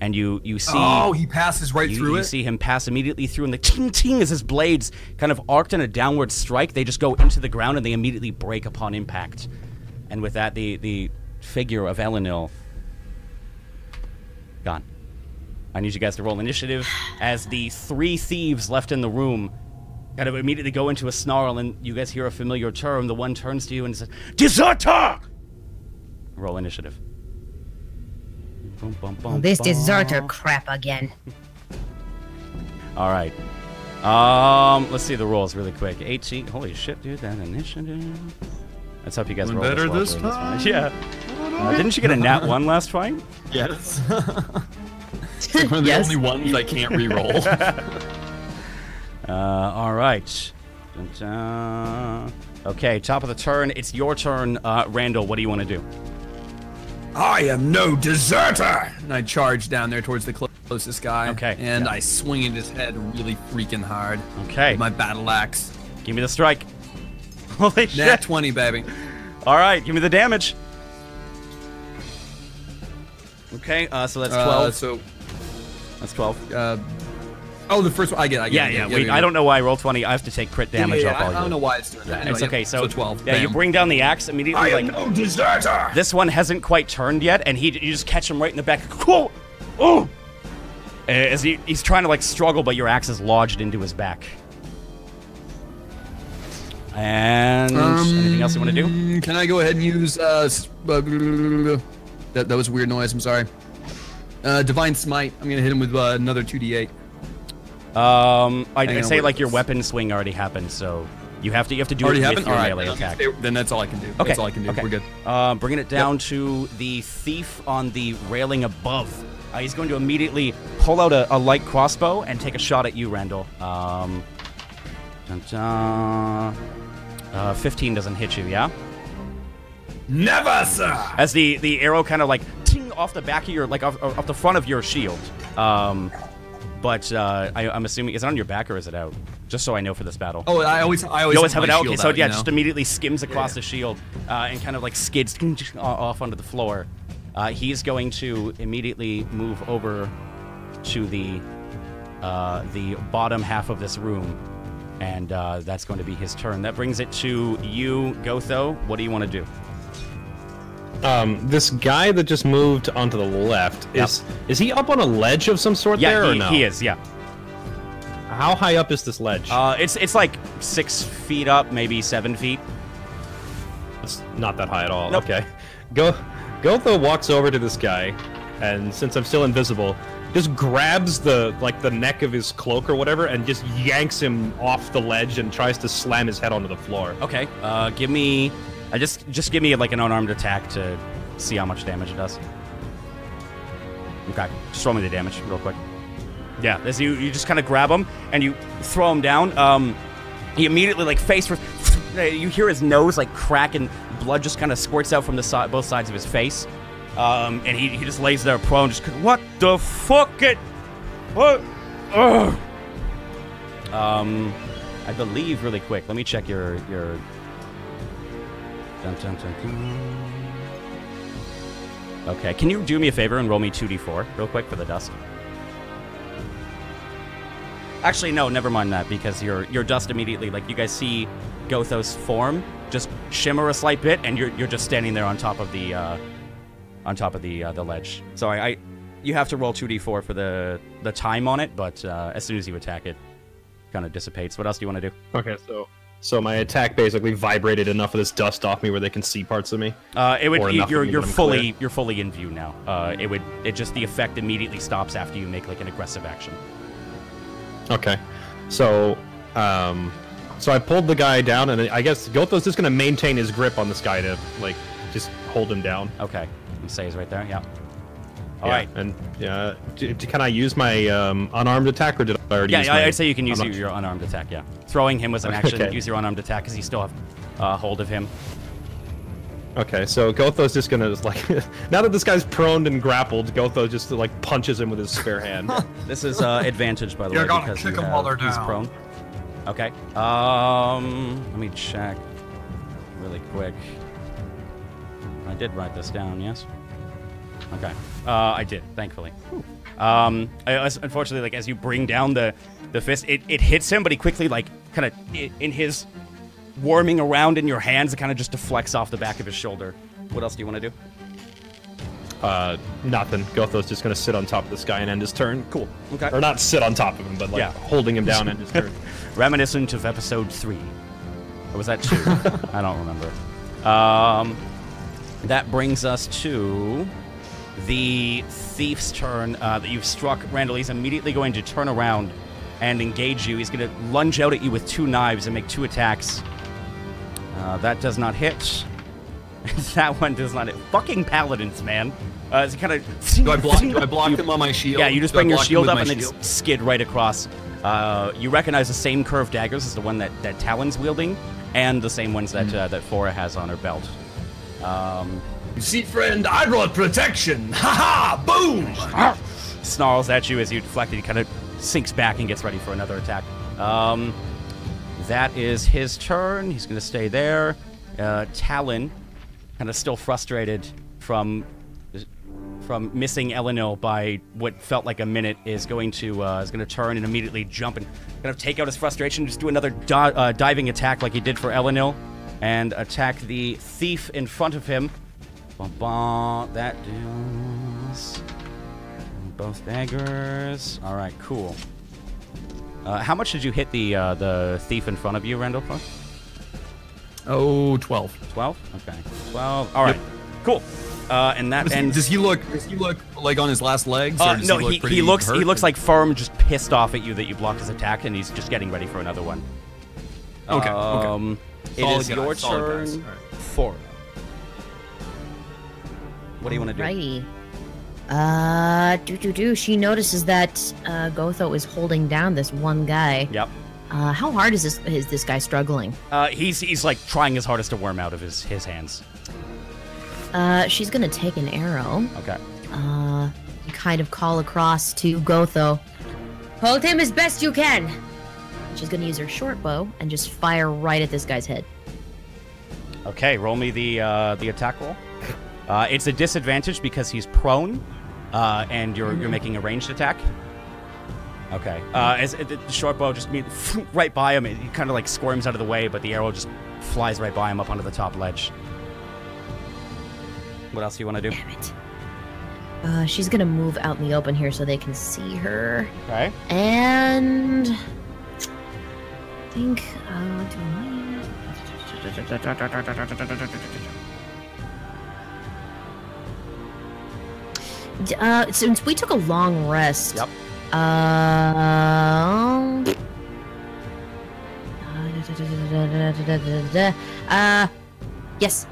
And you see... Oh, he passes right through it? You see him pass immediately through, and the ting-ting as his blades kind of arced in a downward strike. They just go into the ground, and they immediately break upon impact. And with that, the figure of Elenil gone. I need you guys to roll initiative as the 3 thieves left in the room kind of immediately go into a snarl, and you guys hear a familiar term. The one turns to you and says, "Deserter!" Roll initiative. This deserter crap again. All right. Let's see the rolls really quick. 18. Holy shit, dude! That initiative. Let's hope you guys roll better this this time. Yeah. Didn't you get a nat 1 last fight? Yes. It's like one of the only ones I can't re-roll. All right. Okay, top of the turn. It's your turn, Randall. What do you want to do? I am no deserter! And I charge down there towards the closest guy. Okay. And I swing at his head really freaking hard. Okay. With my battle axe. Give me the strike. Holy shit. Nat 20, baby. All right, give me the damage. Okay, so that's 12. That's 12. Oh, the first one. I get. I don't know why I rolled 20. I have to take crit damage off all I don't know why it's doing that. Anyway, it's okay. So 12. Yeah, Bam. you bring down the axe immediately. I am no deserter. This one hasn't quite turned yet, and you just catch him right in the back. Whoa! Oh! As he's trying to like struggle, but your axe is lodged into his back. And anything else you want to do? Can I go ahead and use that was a weird noise. I'm sorry. Divine Smite. I'm gonna hit him with another 2d8. I'd say like your weapon swing already happened, so you have to do it with your melee attack. Then that's all I can do. Okay. That's all I can do. Okay. We're good. Bringing it down to the thief on the railing above. He's going to immediately pull out a light crossbow and take a shot at you, Randall. 15 doesn't hit you, yeah? Never, sir. As the arrow kind of like ting off the back of your off the front of your shield. But I'm assuming, is it on your back or is it out? Just so I know for this battle. Oh, I always you always have it out. Okay, so yeah, you know? just immediately skims across the shield and kind of like skids off onto the floor. He's going to immediately move over to the bottom half of this room, and that's going to be his turn. That brings it to you, Gotho. What do you want to do? This guy that just moved onto the left, is he up on a ledge of some sort there or no? He is, yeah. How high up is this ledge? It's like 6 feet up, maybe 7 feet. It's not that high at all. Nope. Okay. Gotho walks over to this guy, and since I'm still invisible, just grabs the neck of his cloak or whatever, and just yanks him off the ledge and tries to slam his head onto the floor. Okay. Give me. Just give me like an unarmed attack to see how much damage it does. Okay. Just roll me the damage real quick. Yeah. As you just kind of grab him and you throw him down. He immediately like you hear his nose like crack and blood just kind of squirts out from the both sides of his face. And he just lays there prone, just what the fuck what? Ugh. I believe really quick. Let me check your. Dun, dun, dun, dun. Okay, can you do me a favor and roll me 2d4 real quick for the dust? Actually, no, never mind that, because your dust immediately, like, you guys see Gotho's form just shimmer a slight bit, and you're just standing there on top of the ledge. So you have to roll 2d4 for the time on it, but as soon as you attack it, kind of dissipates. What else do you want to do? Okay, so my attack basically vibrated enough of this dust off me where they can see parts of me. You're fully in view now. The effect immediately stops after you make like an aggressive action. Okay, so I pulled the guy down, and I guess Gotho's just gonna maintain his grip on this guy to like just hold him down. Okay, you say he's right there. Yeah. All right. And can I use my unarmed attack, or did I already? Yeah, I'd say you can use your unarmed attack. Yeah, throwing him was an action. Okay. Use your unarmed attack because you still have hold of him. Okay, so Gotho's just gonna like now that this guy's prone and grappled, Gotho just like punches him with his spare hand. This is advantage, by the way, because kick him while they're down. He's prone. Okay. Let me check really quick. I did write this down. Yes. Okay. I did, thankfully. Unfortunately, like as you bring down the fist, it hits him, but he quickly like kind of in his warming around in your hands, it kind of just deflects off the back of his shoulder. What else do you want to do? Nothing. Gotho's just gonna sit on top of this guy and end his turn. Cool. Okay. Or not sit on top of him, but like holding him down and end his turn. Reminiscent of episode 3. Or was that 2? I don't remember. That brings us to the thief's turn that you've struck. Randall, he's immediately going to turn around and engage you. He's going to lunge out at you with 2 knives and make 2 attacks. That does not hit. That one does not hit. Fucking paladins, man. It's kind of. Do I block them on my shield? Yeah, you just bring your shield up and then shield? just skid right across. You recognize the same curved daggers as the one that Talon's wielding, and the same ones that that Fora has on her belt. You see, friend, I brought protection. Ha ha! Boom! Snarls at you as you deflect it. He kind of sinks back and gets ready for another attack. That is his turn. He's going to stay there. Talon, kind of still frustrated from missing Elenil by what felt like a minute, is going to turn and immediately jump and kind of take out his frustration. Just do another diving attack like he did for Elenil, and attack the thief in front of him. That deals both daggers. All right, cool. How much did you hit the thief in front of you, Randall? For? Oh, 12. 12? Okay. 12. All right. Yep. Cool. And that ends. Does he look like on his last legs? Or does no, he looks like firm, just pissed off at you that you blocked his attack, and he's just getting ready for another one. Okay. Okay. It is your turn. Right. Fora. What do you want to do? Righty. She notices that Gotho is holding down this one guy. Yep. How hard is this guy struggling? He's like trying his hardest to worm out of his hands. She's gonna take an arrow. Okay. You kind of call across to Gotho. Hold him as best you can. She's gonna use her short bow and just fire right at this guy's head. Okay, roll me the attack roll. It's a disadvantage because he's prone, and you're making a ranged attack. Okay. As the short bow just right by him, he kind of like squirms out of the way, but the arrow just flies right by him up onto the top ledge. What else do you want to do? Damn it. She's gonna move out in the open here so they can see her. Okay. And I think since we took a long rest. Yep. Yes.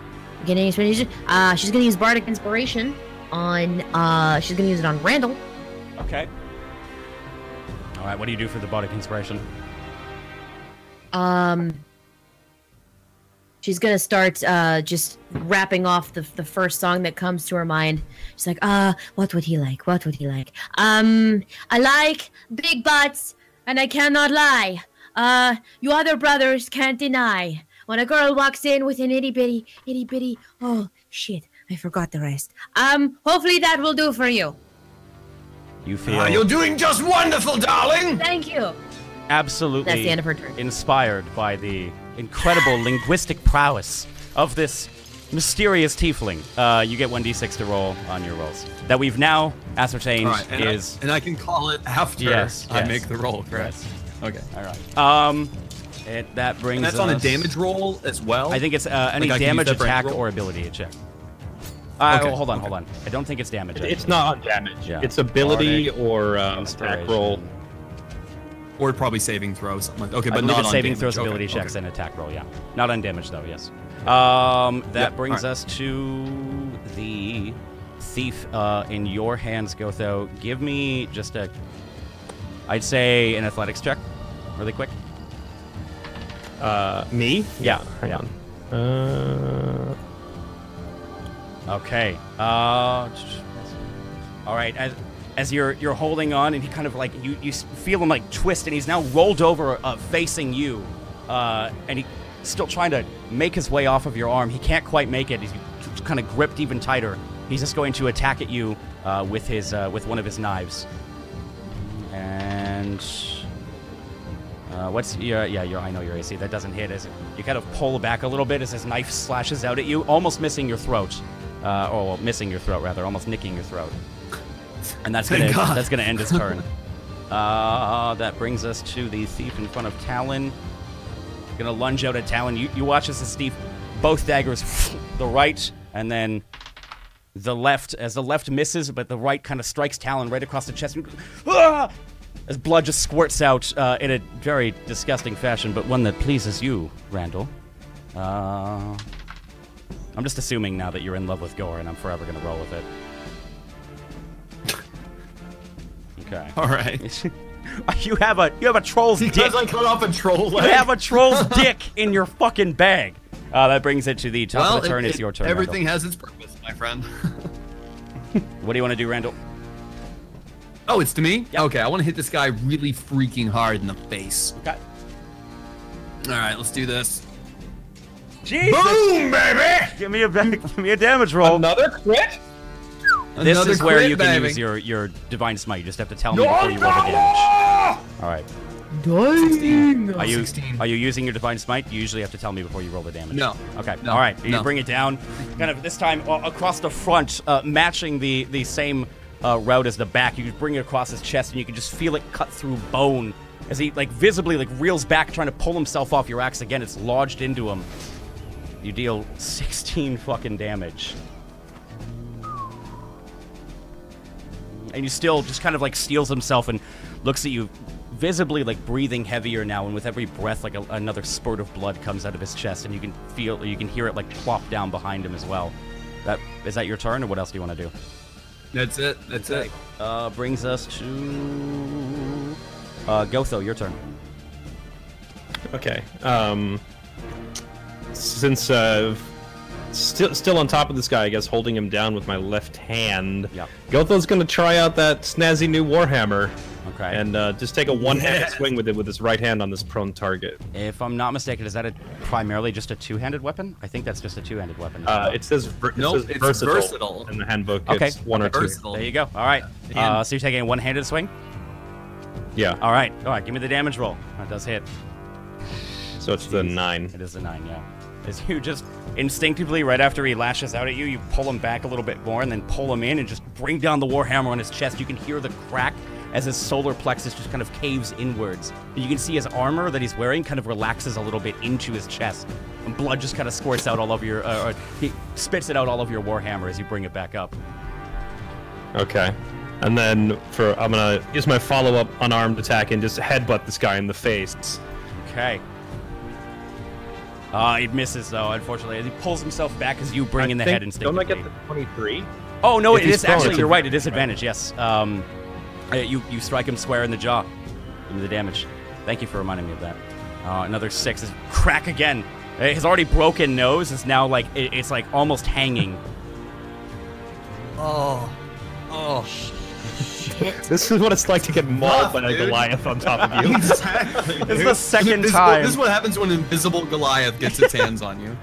Getting inspiration. She's gonna use Bardic Inspiration on. She's gonna use it on Randall. Okay. All right. What do you do for the Bardic Inspiration? She's gonna start just rapping off the first song that comes to her mind. She's like, what would he like? What would he like? I like big butts, and I cannot lie. You other brothers can't deny. When a girl walks in with an itty bitty, oh shit, I forgot the rest. Hopefully that will do for you. You feel You're doing just wonderful, darling. Thank you. absolutely That's the end of her turn. inspired by the incredible linguistic prowess of this mysterious tiefling. You get 1d6 to roll on your rolls. That we've now ascertained is... I can call it after I make the roll, correct? Yes. Okay. All right. That brings And that's us... on a damage roll as well? I think it's any Like I can damage, use that attack, rank roll? or ability check. Okay, Hold on. I don't think it's damage. It's not on damage. Yeah. It's ability Bardic or attack roll. Or probably saving throws. Something like, okay, I but believe not it's on saving damage. throws, Okay, ability okay. checks, and attack roll, yeah. Not on damage, though, yes. That brings us to the thief in your hands, Gotho. Give me just I'd say an athletics check, really quick. Me? Yeah. Hang on. Okay. All right. As you're holding on, and he kind of like you feel him like twist, and he's now rolled over, facing you, and he's still trying to make his way off of your arm. He can't quite make it. He's kind of gripped even tighter. He's just going to attack at you with one of his knives. And what's your I know your AC. That doesn't hit. As you kind of pull back a little bit as his knife slashes out at you, almost missing your throat. Almost nicking your throat. And that's gonna end his turn. That brings us to the thief in front of Talon. Gonna lunge out at Talon. You watch as this thief, both daggers, the right and then the left. As the left misses, but the right kind of strikes Talon right across the chest. As blood just squirts out in a very disgusting fashion, but one that pleases you, Randall. I'm just assuming now that you're in love with gore, and I'm forever gonna roll with it. Okay. All right. You have a troll's dick. Because I cut off a troll leg. You have a troll's dick in your fucking bag. That brings it to the top of the turn. It's your turn. Everything has its purpose, my friend. What do you want to do, Randall? Oh, it's to me? Yep. Okay, I want to hit this guy really freaking hard in the face. Okay. All right, let's do this. Jesus! Boom, baby! Give me a damage roll. Another crit? This Another is where crit, you can baby. use your divine smite. You just have to tell me before you roll the damage. All right. Dying. Are you 16. are you using your divine smite? You usually have to tell me before you roll the damage. No. Okay. No. All right. You No. bring it down, kind of this time across the front, matching the same route as the back. You bring it across his chest, and you can just feel it cut through bone as he visibly reels back, trying to pull himself off your axe again. It's lodged into him. You deal 16 fucking damage. And you still just kind of steals himself and looks at you, visibly breathing heavier now, and with every breath another spurt of blood comes out of his chest, and you can hear it plop down behind him as well. Is that your turn, or what else do you want to do? That's it. That's it. Brings us to Gotho, your turn. Okay. Since still on top of this guy, I guess, holding him down with my left hand. Yeah. Gotho's gonna try out that snazzy new warhammer. Okay. And just take a one-handed swing with it with his right hand on this prone target. If I'm not mistaken, is that primarily just a two-handed weapon? I think that's just a two-handed weapon. It says it's versatile. in the handbook. Okay. It's one or two. Versatile. There you go. All right. So you're taking a one-handed swing? Yeah. All right. Give me the damage roll. That does hit. So it's the 9. It is a 9, yeah. As you just instinctively, right after he lashes out at you, you pull him back a little bit more and then pull him in and just bring down the warhammer on his chest. You can hear the crack as his solar plexus just kind of caves inwards. You can see his armor that he's wearing kind of relaxes a little bit into his chest. And blood just kind of squirts out all over your... he spits it out all over your warhammer as you bring it back up. Okay. And then I'm gonna use my follow-up unarmed attack and just headbutt this guy in the face. Okay. He misses, though, unfortunately. As he pulls himself back as you bring in the head instinctively. Don't I get the 23? Oh, no, If it he's is prone, actually, it's you're right, it advantage, is advantage, yes. You strike him square in the jaw. Give me the damage. Thank you for reminding me of that. Another 6 is crack again. His already broken nose is now it's almost hanging. Oh. This is what it's like to get mauled by a dude. Goliath on top of you. Exactly. This is the second This time. is what happens when invisible Goliath gets its hands on you.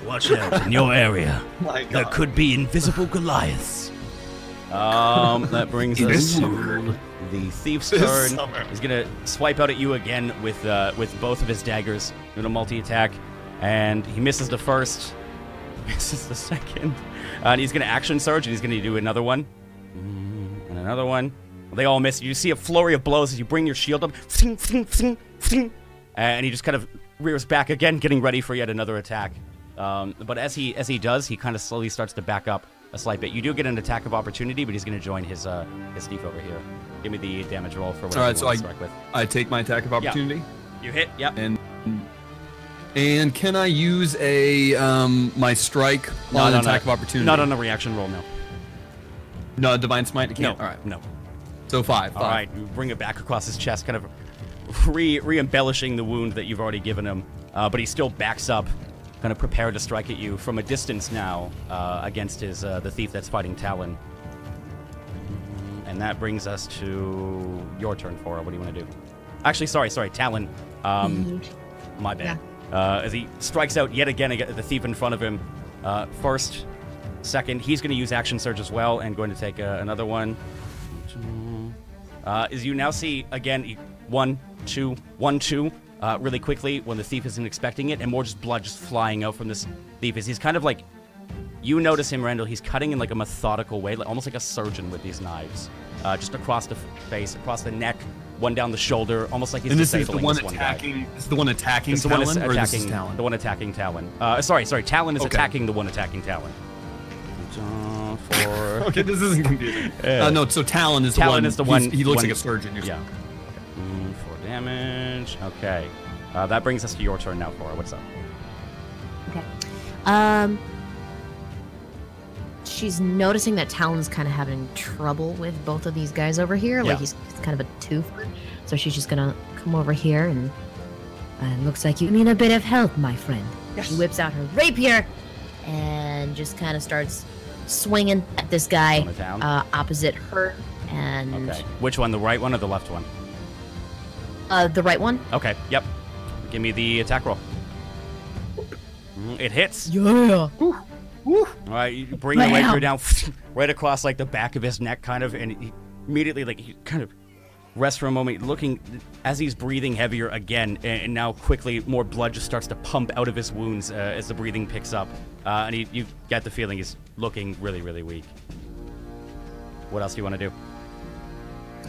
Watch out, in your area. My There God. could be invisible Goliaths. That brings us to the thief's This turn. summer. He's gonna swipe out at you again with both of his daggers. Doing a multi-attack, and he misses the first, misses the second, and he's gonna action surge, and he's gonna do another one, and another one. They all miss. You see a flurry of blows as you bring your shield up, and he just kind of rears back again, getting ready for yet another attack. But as he does, he kind of slowly starts to back up a slight bit. You do get an attack of opportunity, but he's going to join his thief over here. Give me the damage roll for whatever All right, you so want to strike with. I take my attack of opportunity. You hit, yep. And can I use my strike on attack of opportunity? Not on a reaction roll, no. No, divine smite. I can't. No, All right. no. So 5. All right, you bring it back across his chest, kind of re-embellishing the wound that you've already given him. But he still backs up, kind of prepared to strike at you from a distance now against the thief that's fighting Talon. And that brings us to your turn, Fora. What do you want to do? Actually, sorry, Talon. My bad. As he strikes out yet again at the thief in front of him. First, second, he's going to use action surge as well, and going to take another one. As you now see again, 1, 2, 1, 2, really quickly when the thief isn't expecting it, and more just blood just flying out from this thief. As he's kind of you notice him, Randall. He's cutting in a methodical way, almost like a surgeon with these knives, just across the face, across the neck, one down the shoulder, almost like he's And this is disabling the one this one attacking. guy. This is the one attacking It's the one Talon, that's or this is attacking Talon? the one attacking Talon. Sorry, Talon is Okay. attacking the one attacking Talon. For Okay, this isn't confusing. No, so Talon is Talon the one. is the one. He looks one- like a surgeon. You're Yeah. 4 damage. Okay. That brings us to your turn now, Cora. What's up? Okay. she's noticing that Talon's kind of having trouble with both of these guys over here. Like, Yeah. he's kind of a twofer. So she's just gonna come over here and... looks like you need a bit of help, my friend. Yes. She whips out her rapier and just kind of starts swinging at this guy Going down. opposite her. And Okay. Which one, the right one or the left one? the right one. Okay, yep. Give me the attack roll. It hits. Yeah. All right, you bring the rapier down right across like the back of his neck, kind of, and he immediately like he kind of rests for a moment, looking as he's breathing heavier again, and now quickly more blood just starts to pump out of his wounds as the breathing picks up, and you get the feeling he's looking really, really weak. What else do you want to do?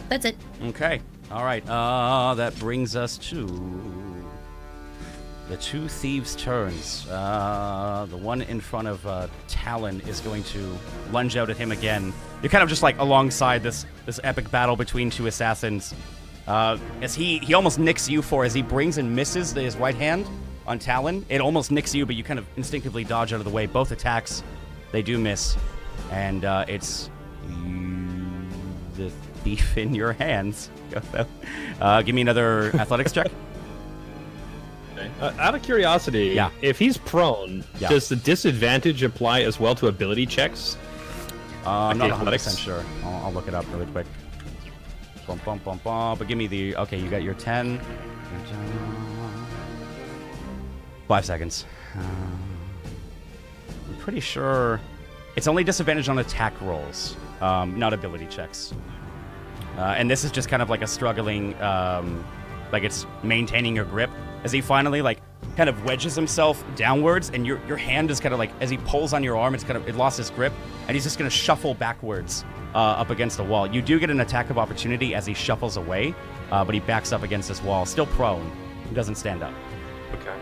That's it. Okay. All right. That brings us to the two thieves' turns. The one in front of Talon is going to lunge out at him again. You're kind of just like alongside this epic battle between two assassins. As he almost nicks you as he brings and misses his right hand on Talon. It almost nicks you, but you kind of instinctively dodge out of the way. Both attacks, they do miss. And it's the thief in your hands. Give me another athletics check. Out of curiosity, Yeah. if he's prone, Yeah. does the disadvantage apply as well to ability checks? I'm not athletics? 100% sure. I'll look it up really quick. Bum, bum, bum, bum. But give me the... Okay, you got your 10. 5 seconds. I'm pretty sure... It's only disadvantage on attack rolls, not ability checks. And this is just kind of like a struggling... like it's maintaining your grip. As he finally, like, kind of wedges himself downwards, and your hand is kind of like... As he pulls on your arm, it lost his grip, and he's just going to shuffle backwards up against the wall. You do get an attack of opportunity as he shuffles away, but he backs up against this wall, still prone. He doesn't stand up. Okay.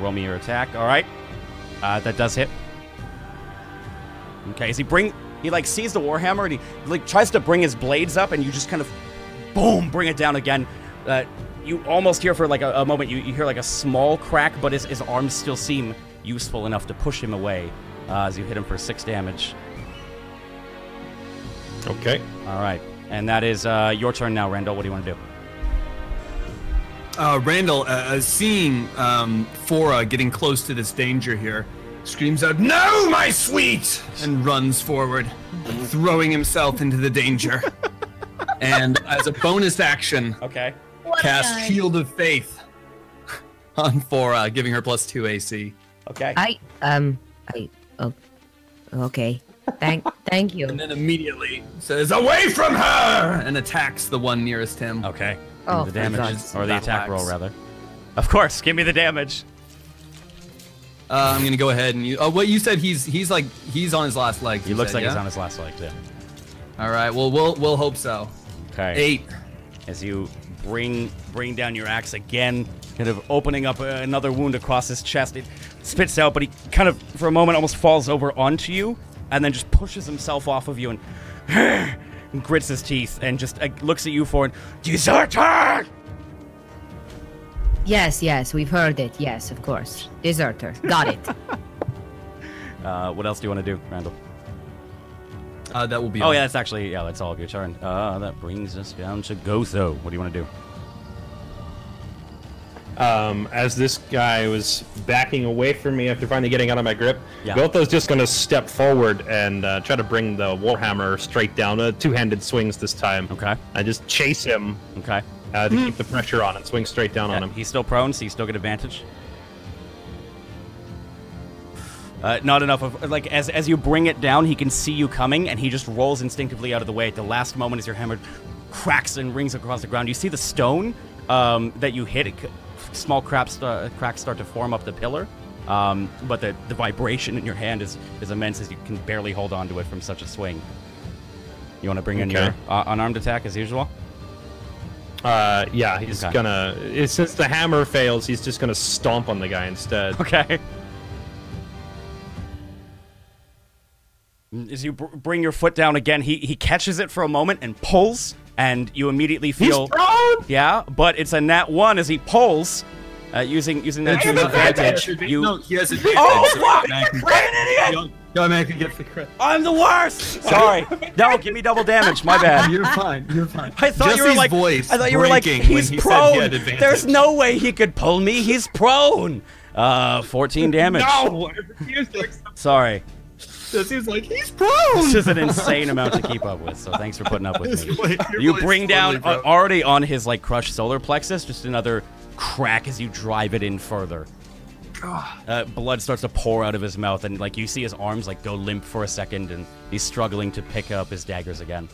Roll me your attack. All right. That does hit. Okay, he like sees the warhammer, and he like tries to bring his blades up, and you just kind of, boom, bring it down again. You almost hear for like a moment, you hear like a small crack, but his arms still seem useful enough to push him away as you hit him for 6 damage. Okay. All right. And that is your turn now, Randall. What do you want to do? Randall, seeing Fora getting close to this danger here, screams out, "No, my sweet!" and runs forward, throwing himself into the danger. And as a bonus action, Okay. cast Shield of Faith on Fora, giving her +2 AC. Okay. Okay. Thank you. And then immediately says, "Away from her!" and attacks the one nearest him. Okay. Oh, Give me the for damage. God's Or the battle attack axe. roll, rather. Of course. Give me the damage. I'm gonna go ahead and what you said, he's on his last legs. He you looks said, like he's yeah? on his last leg, too. All right, well we'll hope so. Okay. 8. As you bring down your axe again, kind of opening up another wound across his chest. It spits out, but he kind of, for a moment, almost falls over onto you, and then just pushes himself off of you and, and grits his teeth and just looks at you for an deserter! Yes, we've heard it. Yes, of course. Deserter. Got it. What else do you want to do, Randall? That will be. Oh, all. yeah, that's all of your turn. That brings us down to Gotho. What do you want to do? As this guy was backing away from me after finally getting out of my grip, Yeah. Gotho's just going to step forward and try to bring the Warhammer straight down. Two-handed swings this time. Okay. I just chase him Okay. to keep the pressure on and swing straight down on him. He's still prone, so you still get advantage. Not enough of, like, as you bring it down, he can see you coming, and he just rolls instinctively out of the way. At the last moment, as your hammer cracks and rings across the ground, you see the stone that you hit. Small cracks start to form up the pillar, but the vibration in your hand is immense, as you can barely hold on to it from such a swing. You want to bring in your unarmed attack as usual? Yeah, he's Okay. gonna... Since the hammer fails, he's just gonna stomp on the guy instead. Okay. As you bring your foot down again, he catches it for a moment and pulls, and you immediately feel... He's prone! Yeah, but it's a nat 1 as he pulls, using that to his advantage. No, he has advantage. Oh, so fuck! Mac can- You're an idiot! Yo, man, I could get the crit. I'm the worst. Sorry. No, give me double damage. My bad. You're fine. You're fine. I thought you were like. Voice I thought you were like. He's prone. There's no way he could pull me. He's prone. 14 damage. No, I refuse to accept. Sorry. That seems like he's prone. This is an insane amount to keep up with. So thanks for putting up with me. Your You voice bring down totally broke. already on his like crushed solar plexus. Just another crack as you drive it in further. Blood starts to pour out of his mouth, and like you see his arms like go limp for a second, and he's struggling to pick up his daggers again.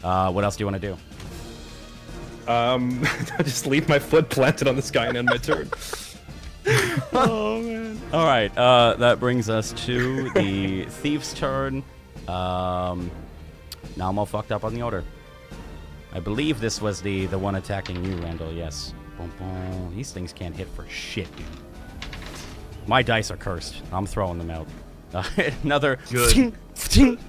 What else do you want to do? Just leave my foot planted on this guy and end my turn. Oh man! All right, that brings us to the thief's turn. Now I'm all fucked up on the order. I believe this was the one attacking you, Randall. Yes. Boom, boom. These things can't hit for shit, dude. My dice are cursed. I'm throwing them out. Another Good.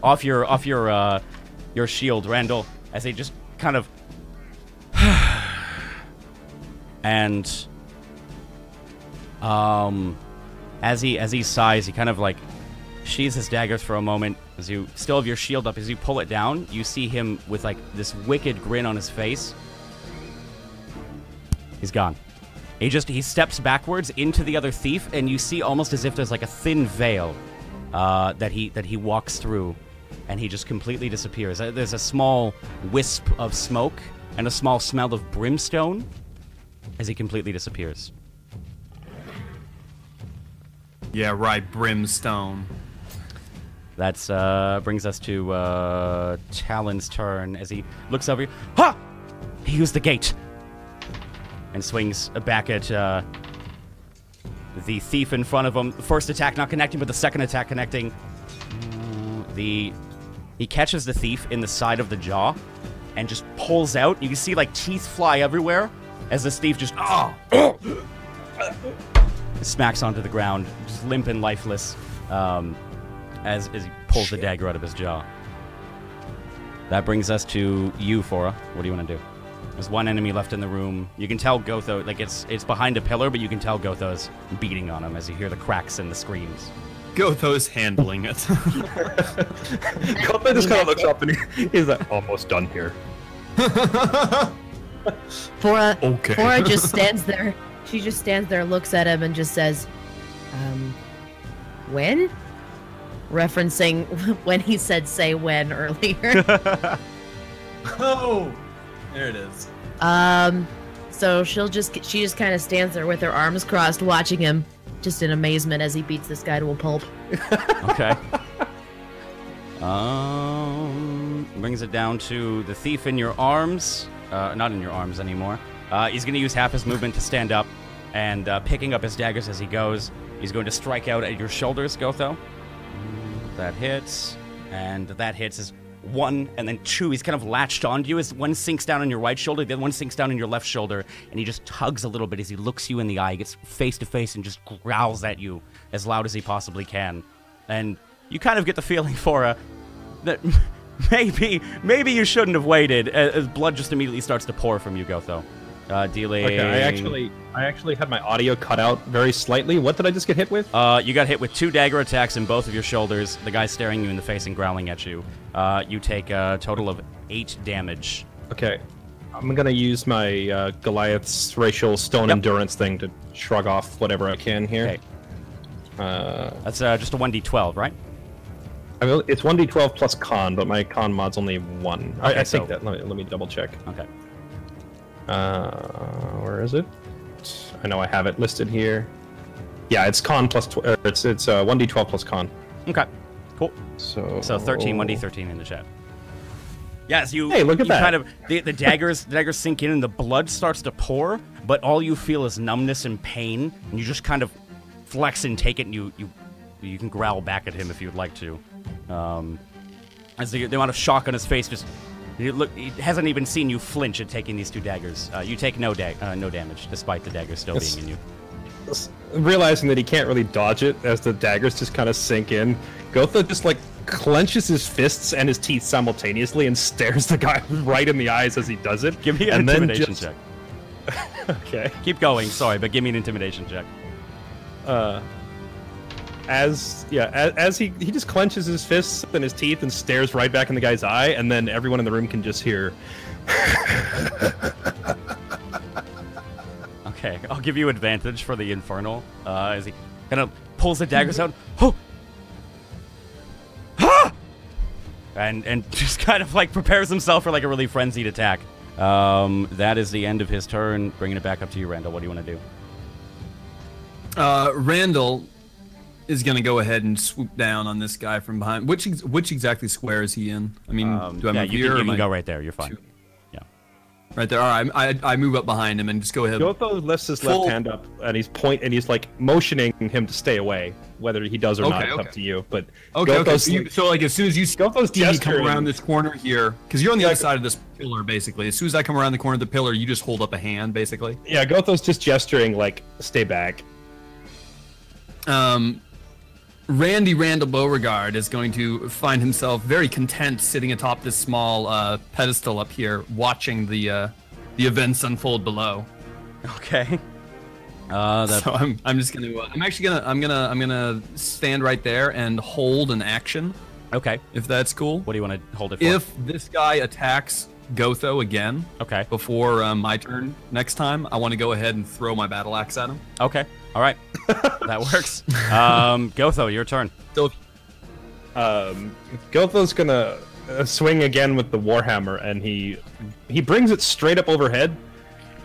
off your shield, Randall, as they just kind of and as he sighs, he kind of like sheathes his daggers for a moment. As you still have your shield up, as you pull it down, you see him with like this wicked grin on his face. He's gone. He steps backwards into the other thief, and you see almost as if there's like a thin veil that he walks through, and he just completely disappears. There's a small wisp of smoke and a small smell of brimstone as he completely disappears. Yeah, right, brimstone. That's brings us to Talon's turn as he looks over. Ha! He used the gate. And swings back at the thief in front of him. The first attack not connecting, but the second attack connecting. He catches the thief in the side of the jaw and just pulls out. You can see like teeth fly everywhere as this thief just smacks onto the ground, just limp and lifeless, as he pulls the dagger out of his jaw. That brings us to you, Fora. What do you want to do? There's one enemy left in the room. You can tell Gotho, like it's behind a pillar, but you can tell Gotho's beating on him as you hear the cracks and the screams. Gotho's handling it. Gotho just kind of looks up and he's like, almost done here. Fora Okay. just stands there. She just stands there, looks at him, and just says, when? Referencing when he said say when earlier. Oh! There it is. So she just kind of stands there with her arms crossed, watching him, just in amazement as he beats this guy to a pulp. Okay. Brings it down to the thief in your arms. Not in your arms anymore. He's going to use half his movement to stand up, and picking up his daggers as he goes. He's going to strike out at your shoulders, Gotho. That hits, and that hits is 1 and then 2. He's kind of latched onto you as one sinks down on your right shoulder, the other one sinks down on your left shoulder, and he just tugs a little bit as he looks you in the eye. He gets face to face and just growls at you as loud as he possibly can. And you kind of get the feeling, Fora, that maybe you shouldn't have waited, as blood just immediately starts to pour from you, Gotho. Dealing... Okay, I actually had my audio cut out very slightly. What did I just get hit with? You got hit with 2 dagger attacks in both of your shoulders. The guy's staring you in the face and growling at you. You take a total of 8 damage. Okay, I'm gonna use my Goliath's racial stone endurance thing to shrug off whatever I can here. Okay. That's just a 1d12, right? I mean, it's 1d12 plus con, but my con mod's only 1. Okay, I think that. Let me double check. Okay. Where is it? I know I have it listed here. Yeah, it's con plus it's 1d12 plus con. Okay. Cool. So 13, 1d13 in the chat. Yes, you. Hey, look at that. Kind of the daggers sink in and the blood starts to pour, but all you feel is numbness and pain, and you just kind of flex and take it, and you can growl back at him if you'd like to. As the amount of shock on his face just. He hasn't even seen you flinch at taking these 2 daggers. You take no damage, despite the daggers still being in you. Realizing that he can't really dodge it as the daggers just kind of sink in, Gotha just like clenches his fists and his teeth simultaneously and stares the guy right in the eyes as he does it. Give me an intimidation check. Okay. Keep going, sorry, but give me an intimidation check. as he just clenches his fists and his teeth and stares right back in the guy's eye, and then everyone in the room can just hear. Okay, I'll give you advantage for the infernal as he kind of pulls the daggers out. Oh! Ah! And just kind of like prepares himself for like a really frenzied attack. That is the end of his turn. Bringing it back up to you, Randall. What do you want to do? Randall is going to go ahead and swoop down on this guy from behind. Which exactly square is he in? I mean, do I move here? You can go right there. You're fine. Yeah. Right there. All right. I move up behind him and just go ahead. Gotho lifts his left hand up and he's like motioning him to stay away. Whether he does or not, it's up to you. But okay. So like as soon as you Gotho's come around this corner here, because you're on the other side of this pillar, basically. As soon as I come around the corner of the pillar, you just hold up a hand, basically. Yeah, Gotho's just gesturing like, stay back. Randy Randall Beauregard is going to find himself very content sitting atop this small pedestal up here, watching the events unfold below. Okay. So I'm just gonna I'm gonna stand right there and hold an action. Okay. If that's cool. What do you want to hold it for? If this guy attacks Gotho again, okay, before my turn next time, I want to go ahead and throw my battle axe at him. Okay. All right. That works. Gotho, your turn. So, Gotho's gonna swing again with the warhammer, and he brings it straight up overhead.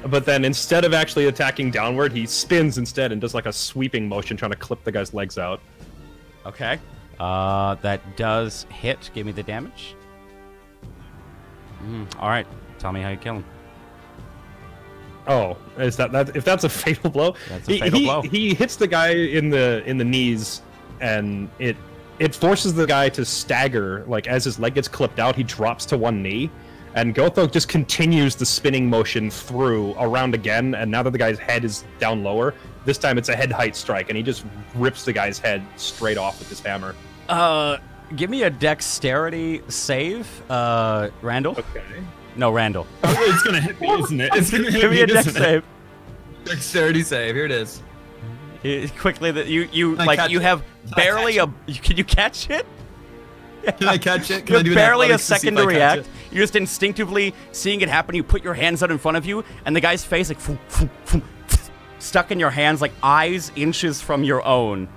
But then instead of actually attacking downward, he spins instead and does like a sweeping motion, trying to clip the guy's legs out. Okay. That does hit. Give me the damage. All right. Tell me how you kill him. Oh, is that if that's a fatal blow? That's a fatal blow. He hits the guy in the knees, and it forces the guy to stagger. Like as his leg gets clipped out, he drops to one knee. And Gotho just continues the spinning motion through around again, and now that the guy's head is down lower, this time it's a head height strike, and he just rips the guy's head straight off with his hammer. Give me a dexterity save, Randall. Okay. No, Randall. It's gonna hit me, isn't it? It's gonna hit Give me a dex save. Dexterity save. Here it is. Quickly, that you have barely a. Can you catch it? Can I catch it? You have barely a second to react. You're just instinctively seeing it happen. You put your hands out in front of you, and the guy's face like stuck in your hands, like eyes inches from your own.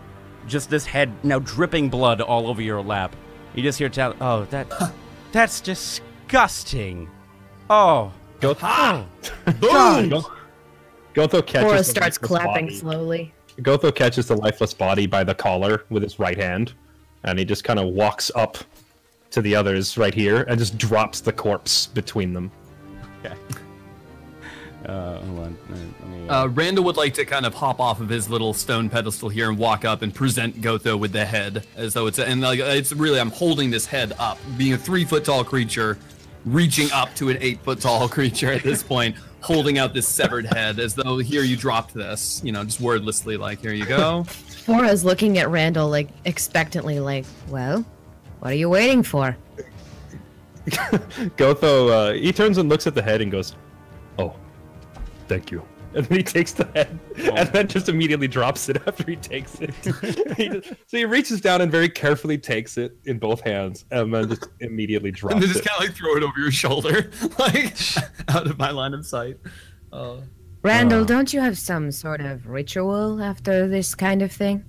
Just this head now dripping blood all over your lap. You just hear oh, that's disgusting. Oh. Gotho. God. Gotho catches. Forrest starts clapping slowly. Gotho catches the lifeless body by the collar with his right hand, and he just kind of walks up to the others right here and just drops the corpse between them. Okay. Hold on. Randall would like to kind of hop off of his little stone pedestal here and walk up and present Gotho with the head, as though it's really, I'm holding this head up, being a 3-foot tall creature, reaching up to an 8-foot tall creature at this point, holding out this severed head, as though here you dropped this, just wordlessly, like, here you go. Fora's looking at Randall, like, expectantly, like, well, what are you waiting for? Gotho, he turns and looks at the head and goes, oh, thank you. And then he takes the head, and then just immediately drops it after he takes it. So he reaches down and very carefully takes it in both hands, and then just immediately drops it. And then just kind of like throw it over your shoulder, like, out of my line of sight. Randall, don't you have some sort of ritual after this kind of thing?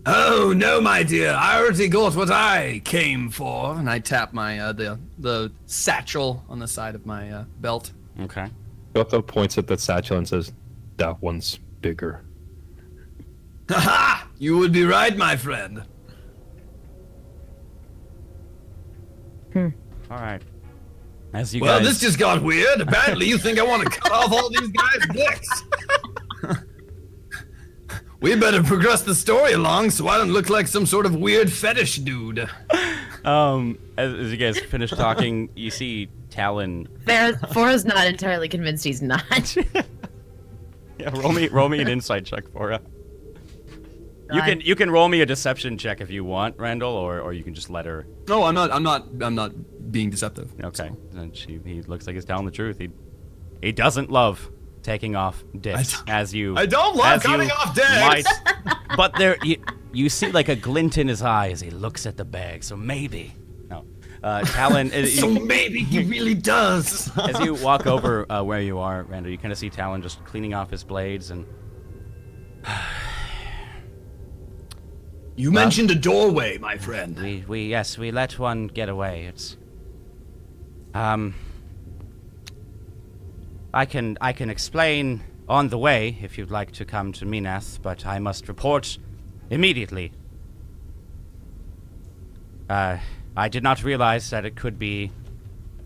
Oh, no, my dear. I already got what I came for. And I tap my, the satchel on the side of my belt. Okay. Gotho points at that satchel and says, that one's bigger. Ha! You would be right, my friend. All right. As you well, guys... this just got weird. Apparently, you think I want to cut off all these guys' dicks. We better progress the story along so I don't look like some sort of weird fetish dude. As you guys finish talking, you see Talon. Fora's not entirely convinced he's not. Yeah, roll me an insight check, Fora. You can roll me a deception check if you want, Randall, or you can just let her. No, I'm not being deceptive. Okay, then he looks like he's telling the truth. He doesn't love taking off dicks, as you. I don't love cutting off dicks. But You see like a glint in his eye as he looks at the bag. So maybe. No. Talon. So maybe he really does. As you walk over where you are, Randall, you kind of see Talon just cleaning off his blades and. You mentioned a doorway, my friend. We let one get away. It's. I can explain on the way if you'd like to come to Minath, but I must report immediately. I did not realize that it could be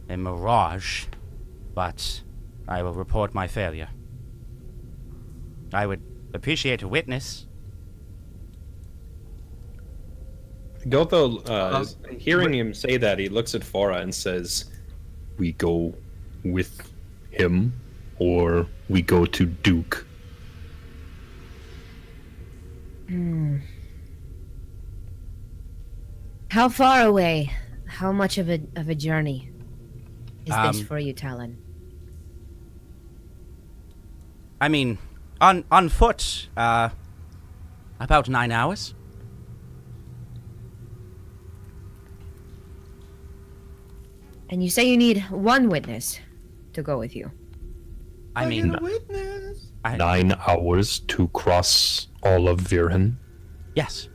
a mirage, but I will report my failure. I would appreciate a witness. Gotho, hearing him say that, he looks at Fora and says, "We go with him, or we go to Duke." How far away? How much of a journey is this for you, Talon? I mean, on foot, about 9 hours. And you say you need one witness to go with you. I mean, Witness. 9 hours to cross all of Virhan. Yes.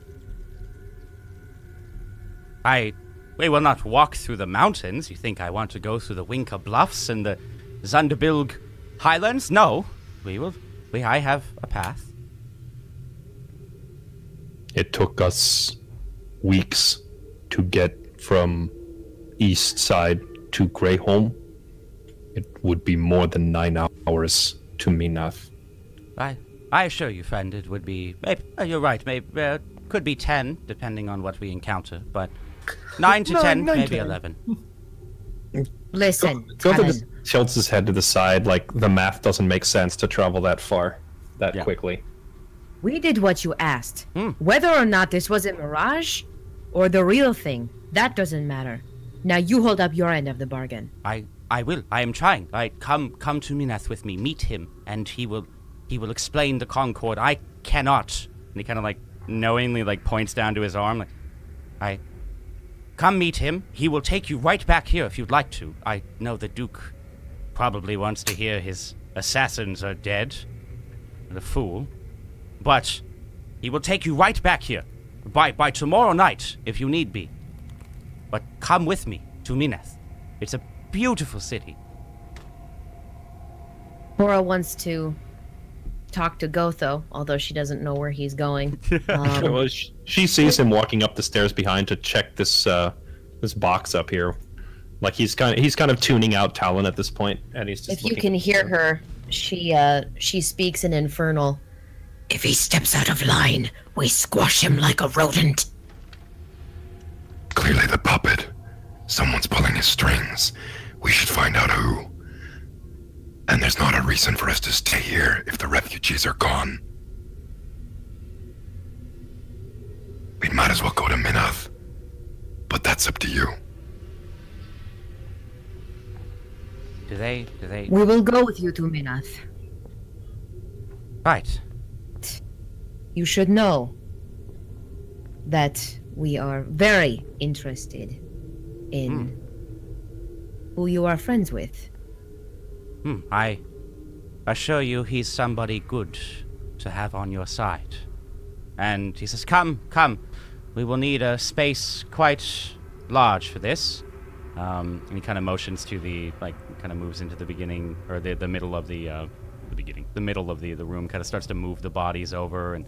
We will not walk through the mountains. You think I want to go through the Winka Bluffs and the Zundabilg Highlands? No. I have a path. It took us weeks to get from east side to Greyholm. It would be more than 9 hours to Minath. I assure you, friend, it would be... Maybe, you're right, maybe could be 10, depending on what we encounter, but 9 to 10, maybe 11. Listen, Gotho Talon. just tilts his head to the side, like the math doesn't make sense to travel that far, that quickly. We did what you asked. Whether or not this was a mirage or the real thing, that doesn't matter. Now you hold up your end of the bargain. I will. I am trying. Come to Minath with me. Meet him, and he will explain the Concord. I cannot. And he kind of like knowingly like points down to his arm. Like, come meet him. He will take you right back here if you'd like to. I know the Duke probably wants to hear his assassins are dead. The fool. But he will take you right back here by tomorrow night if you need be. But come with me to Minath. It's a beautiful city. Cora wants to talk to Gotho, although she doesn't know where he's going. Well, she sees him walking up the stairs behind to check this this box up here. Like he's kind of tuning out Talon at this point, and he's just. If you can hear her, she speaks in Infernal. If he steps out of line, we squash him like a rodent. Clearly the puppet. Someone's pulling his strings. We should find out who. And there's not a reason for us to stay here if the refugees are gone. We might as well go to Minath. But that's up to you. Do they? We will go with you to Minath. Right. You should know that we are very interested in who you are friends with. I assure you he's somebody good to have on your side. And he says, come. We will need a space quite large for this. And he kind of motions to the, kind of moves into the beginning, or the middle of the middle of the room, kind of starts to move the bodies over and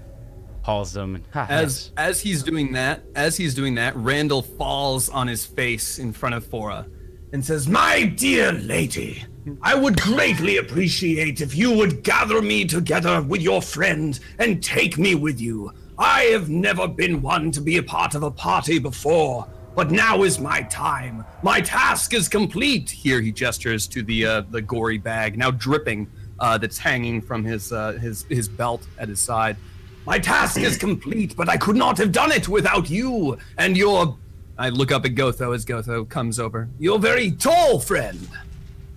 hauls them. And, as he's doing that, Randall falls on his face in front of Fora and says, My dear lady, I would greatly appreciate if you would gather me together with your friend and take me with you. I have never been one to be a part of a party before, but now is my time. My task is complete. Here he gestures to the gory bag, now dripping, that's hanging from his belt at his side. My task is complete, but I could not have done it without you and your... I look up at Gotho as Gotho comes over. Your very tall friend.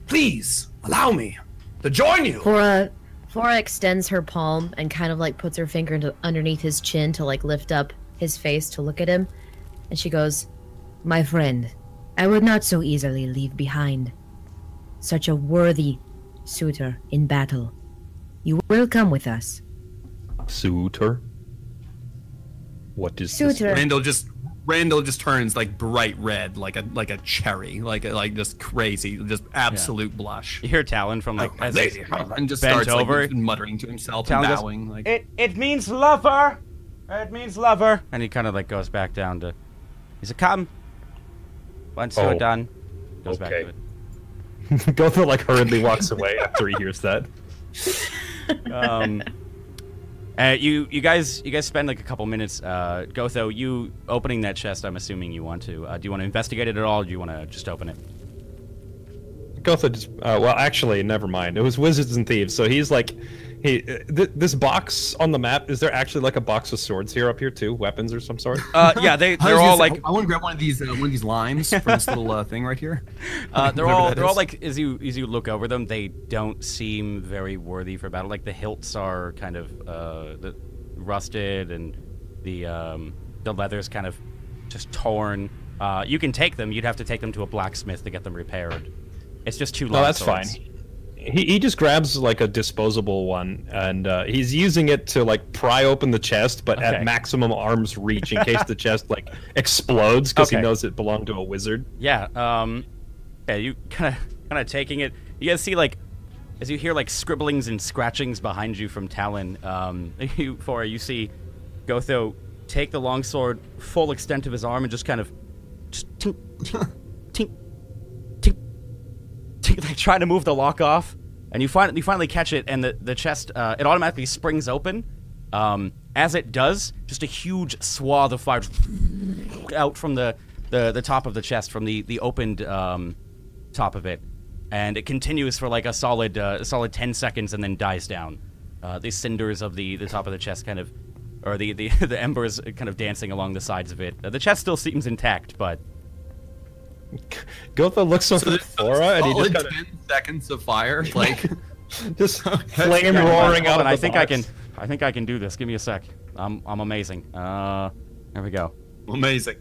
Please, allow me to join you. Flora extends her palm and kind of like puts her finger underneath his chin to like lift up his face to look at him. And she goes, "My friend, I would not so easily leave behind such a worthy suitor in battle. You will come with us." Suitor? What is Suitor. Randall just turns like bright red, like a cherry, like just crazy, just absolute blush. You hear Talon from like as he's and just bent starts over, like, muttering to himself Talon and goes, bowing. Like it means lover. It means lover. And he kind of like goes back down to. He said, "Come. Once you're done." Goes back to it. Gotho like hurriedly walks away after he hears that. You guys spend like a couple minutes. Gotho, you opening that chest. I'm assuming you want to. Do you want to investigate it at all? Or do you want to just open it? Gotho just. Well, actually, never mind. It was wizards and thieves. So he's like, this box on the map. Is there actually like a box of swords here up here too? Weapons or some sort? Yeah, they're all like. I want to grab one of these limes from this little thing right here. They're all like as you look over them, they don't seem very worthy for battle. Like the hilts are kind of rusted and the leather's kind of just torn. You can take them. You'd have to take them to a blacksmith to get them repaired. It's just too long. No, that's fine. He just grabs like a disposable one and he's using it to like pry open the chest, but at maximum arm's reach in case the chest like explodes because he knows it belonged to a wizard. Yeah. Yeah. You kind of taking it. You guys see like as you hear like scribblings and scratchings behind you from Talon. You see Gotho take the longsword full extent of his arm and just kind of tink, tink, tink, like trying to move the lock off, and you finally catch it, and the chest it automatically springs open. As it does, just a huge swath of fire out from the top of the chest, from the opened top of it, and it continues for like a solid 10 seconds and then dies down. The cinders of the top of the chest kind of, or the embers kind of dancing along the sides of it. The chest still seems intact, but. Gotho looks over Flora and he just kind of 10 seconds of fire, like just flame roaring out of the I think box. I think I can do this. Give me a sec. I'm amazing. There we go. amazing.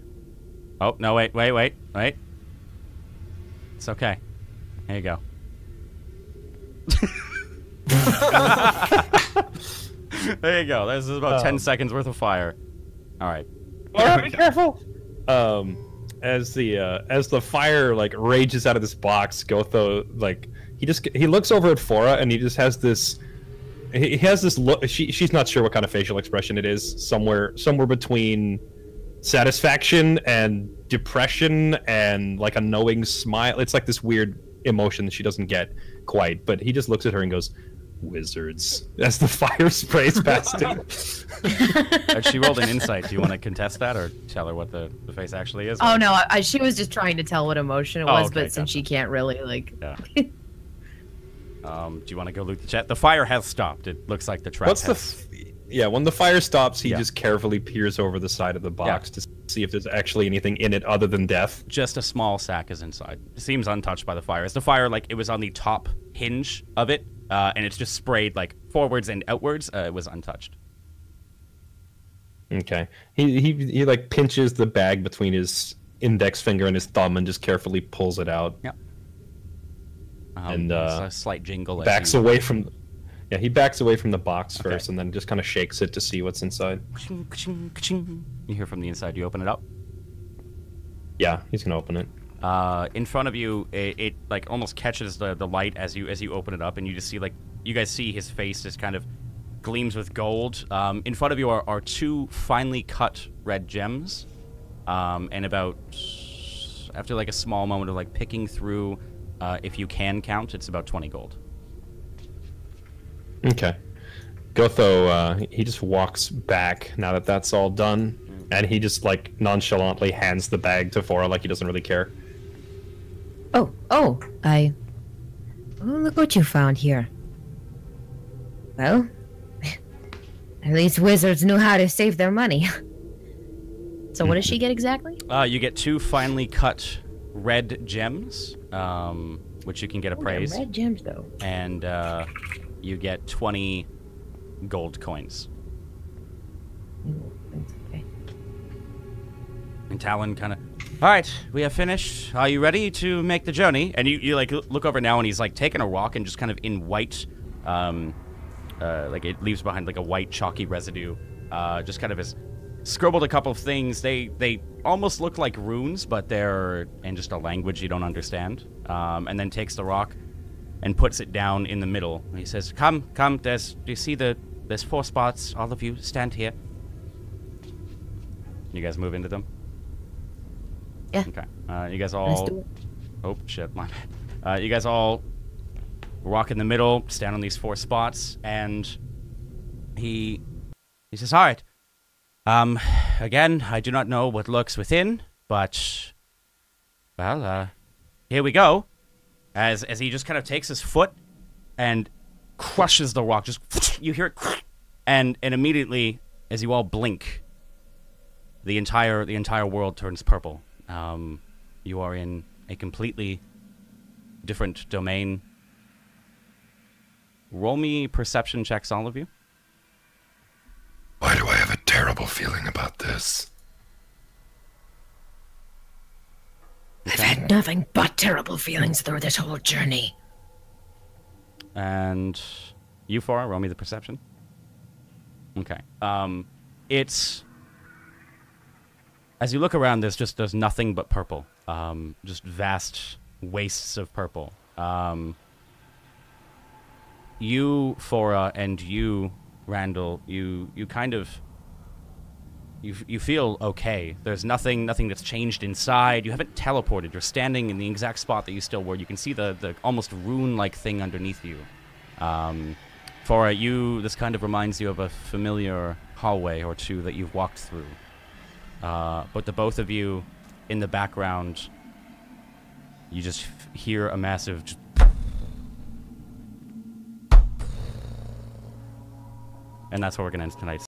Oh no! Wait! It's okay. There you go. There you go. This is about 10 seconds worth of fire. All right. Be careful. As the fire like rages out of this box, Gotho like he looks over at Flora and he just has this. He has this look. She's not sure what kind of facial expression it is. Somewhere between satisfaction and depression and like a knowing smile. It's like this weird emotion that she doesn't get quite. But he just looks at her and goes, "Wizards," as the fire sprays past him. She rolled an insight. Do you want to contest that or tell her what the face actually is? Oh no, she was just trying to tell what emotion it was, okay, but since she can't really like. Yeah. Do you want to go loot the chat? The fire has stopped. It looks like the trap when the fire stops, he just carefully peers over the side of the box to see if there's actually anything in it other than death. Just a small sack is inside. It seems untouched by the fire. As the fire, like, it was on the top hinge of it, and it's just sprayed, like, forwards and outwards. It was untouched. Okay. He like, pinches the bag between his index finger and his thumb and just carefully pulls it out. Yep. And a slight jingle. Backs away from... Yeah, he backs away from the box first and then just kind of shakes it to see what's inside. You hear from the inside. You open it up? Yeah, he's gonna open it. In front of you, it like almost catches the light as you open it up, and you just see like you guys see his face just kind of gleams with gold. In front of you are two finely cut red gems, and about after like a small moment of like picking through, if you can count, it's about 20 gold. Okay. Gotho, he just walks back now that that's all done, and he just, like, nonchalantly hands the bag to Flora like he doesn't really care. Oh, look what you found here. Well, at least wizards knew how to save their money. So what does she get exactly? You get two finely cut red gems, which you can get appraised. Red gems, though. And you get 20 gold coins. Okay. And Talon kind of, all right, we have finished. Are you ready to make the journey? And you like look over now, and he's like taking a rock and just kind of in white, like it leaves behind like a white chalky residue. Just kind of has scribbled a couple of things. They almost look like runes, but they're in just a language you don't understand. And then takes the rock and puts it down in the middle. And he says, "Come, come. Do you see there's 4 spots. All of you stand here." You guys move into them? Yeah. Okay. You guys Let's all... do it. Oh, shit, my bad. You guys all walk in the middle, stand on these 4 spots, and he says, all right. Again, I do not know what lurks within, but, well, here we go. As he just kind of takes his foot and crushes the rock. Just, you hear it, and immediately, as you all blink, the entire world turns purple. You are in a completely different domain. Roll me perception checks, all of you. Why do I have a terrible feeling about this? I've had nothing but terrible feelings through this whole journey. And you, Fora, roll me the perception. Okay. It's... As you look around, there's nothing but purple. Just vast wastes of purple. You, Fora, and you, Randall, you kind of... You feel okay. There's nothing that's changed inside. You haven't teleported. You're standing in the exact spot that you still were. You can see the almost rune-like thing underneath you. Fora, this kind of reminds you of a familiar hallway or two that you've walked through. But the both of you, in the background, you just hear a massive... And that's where we're going to end tonight's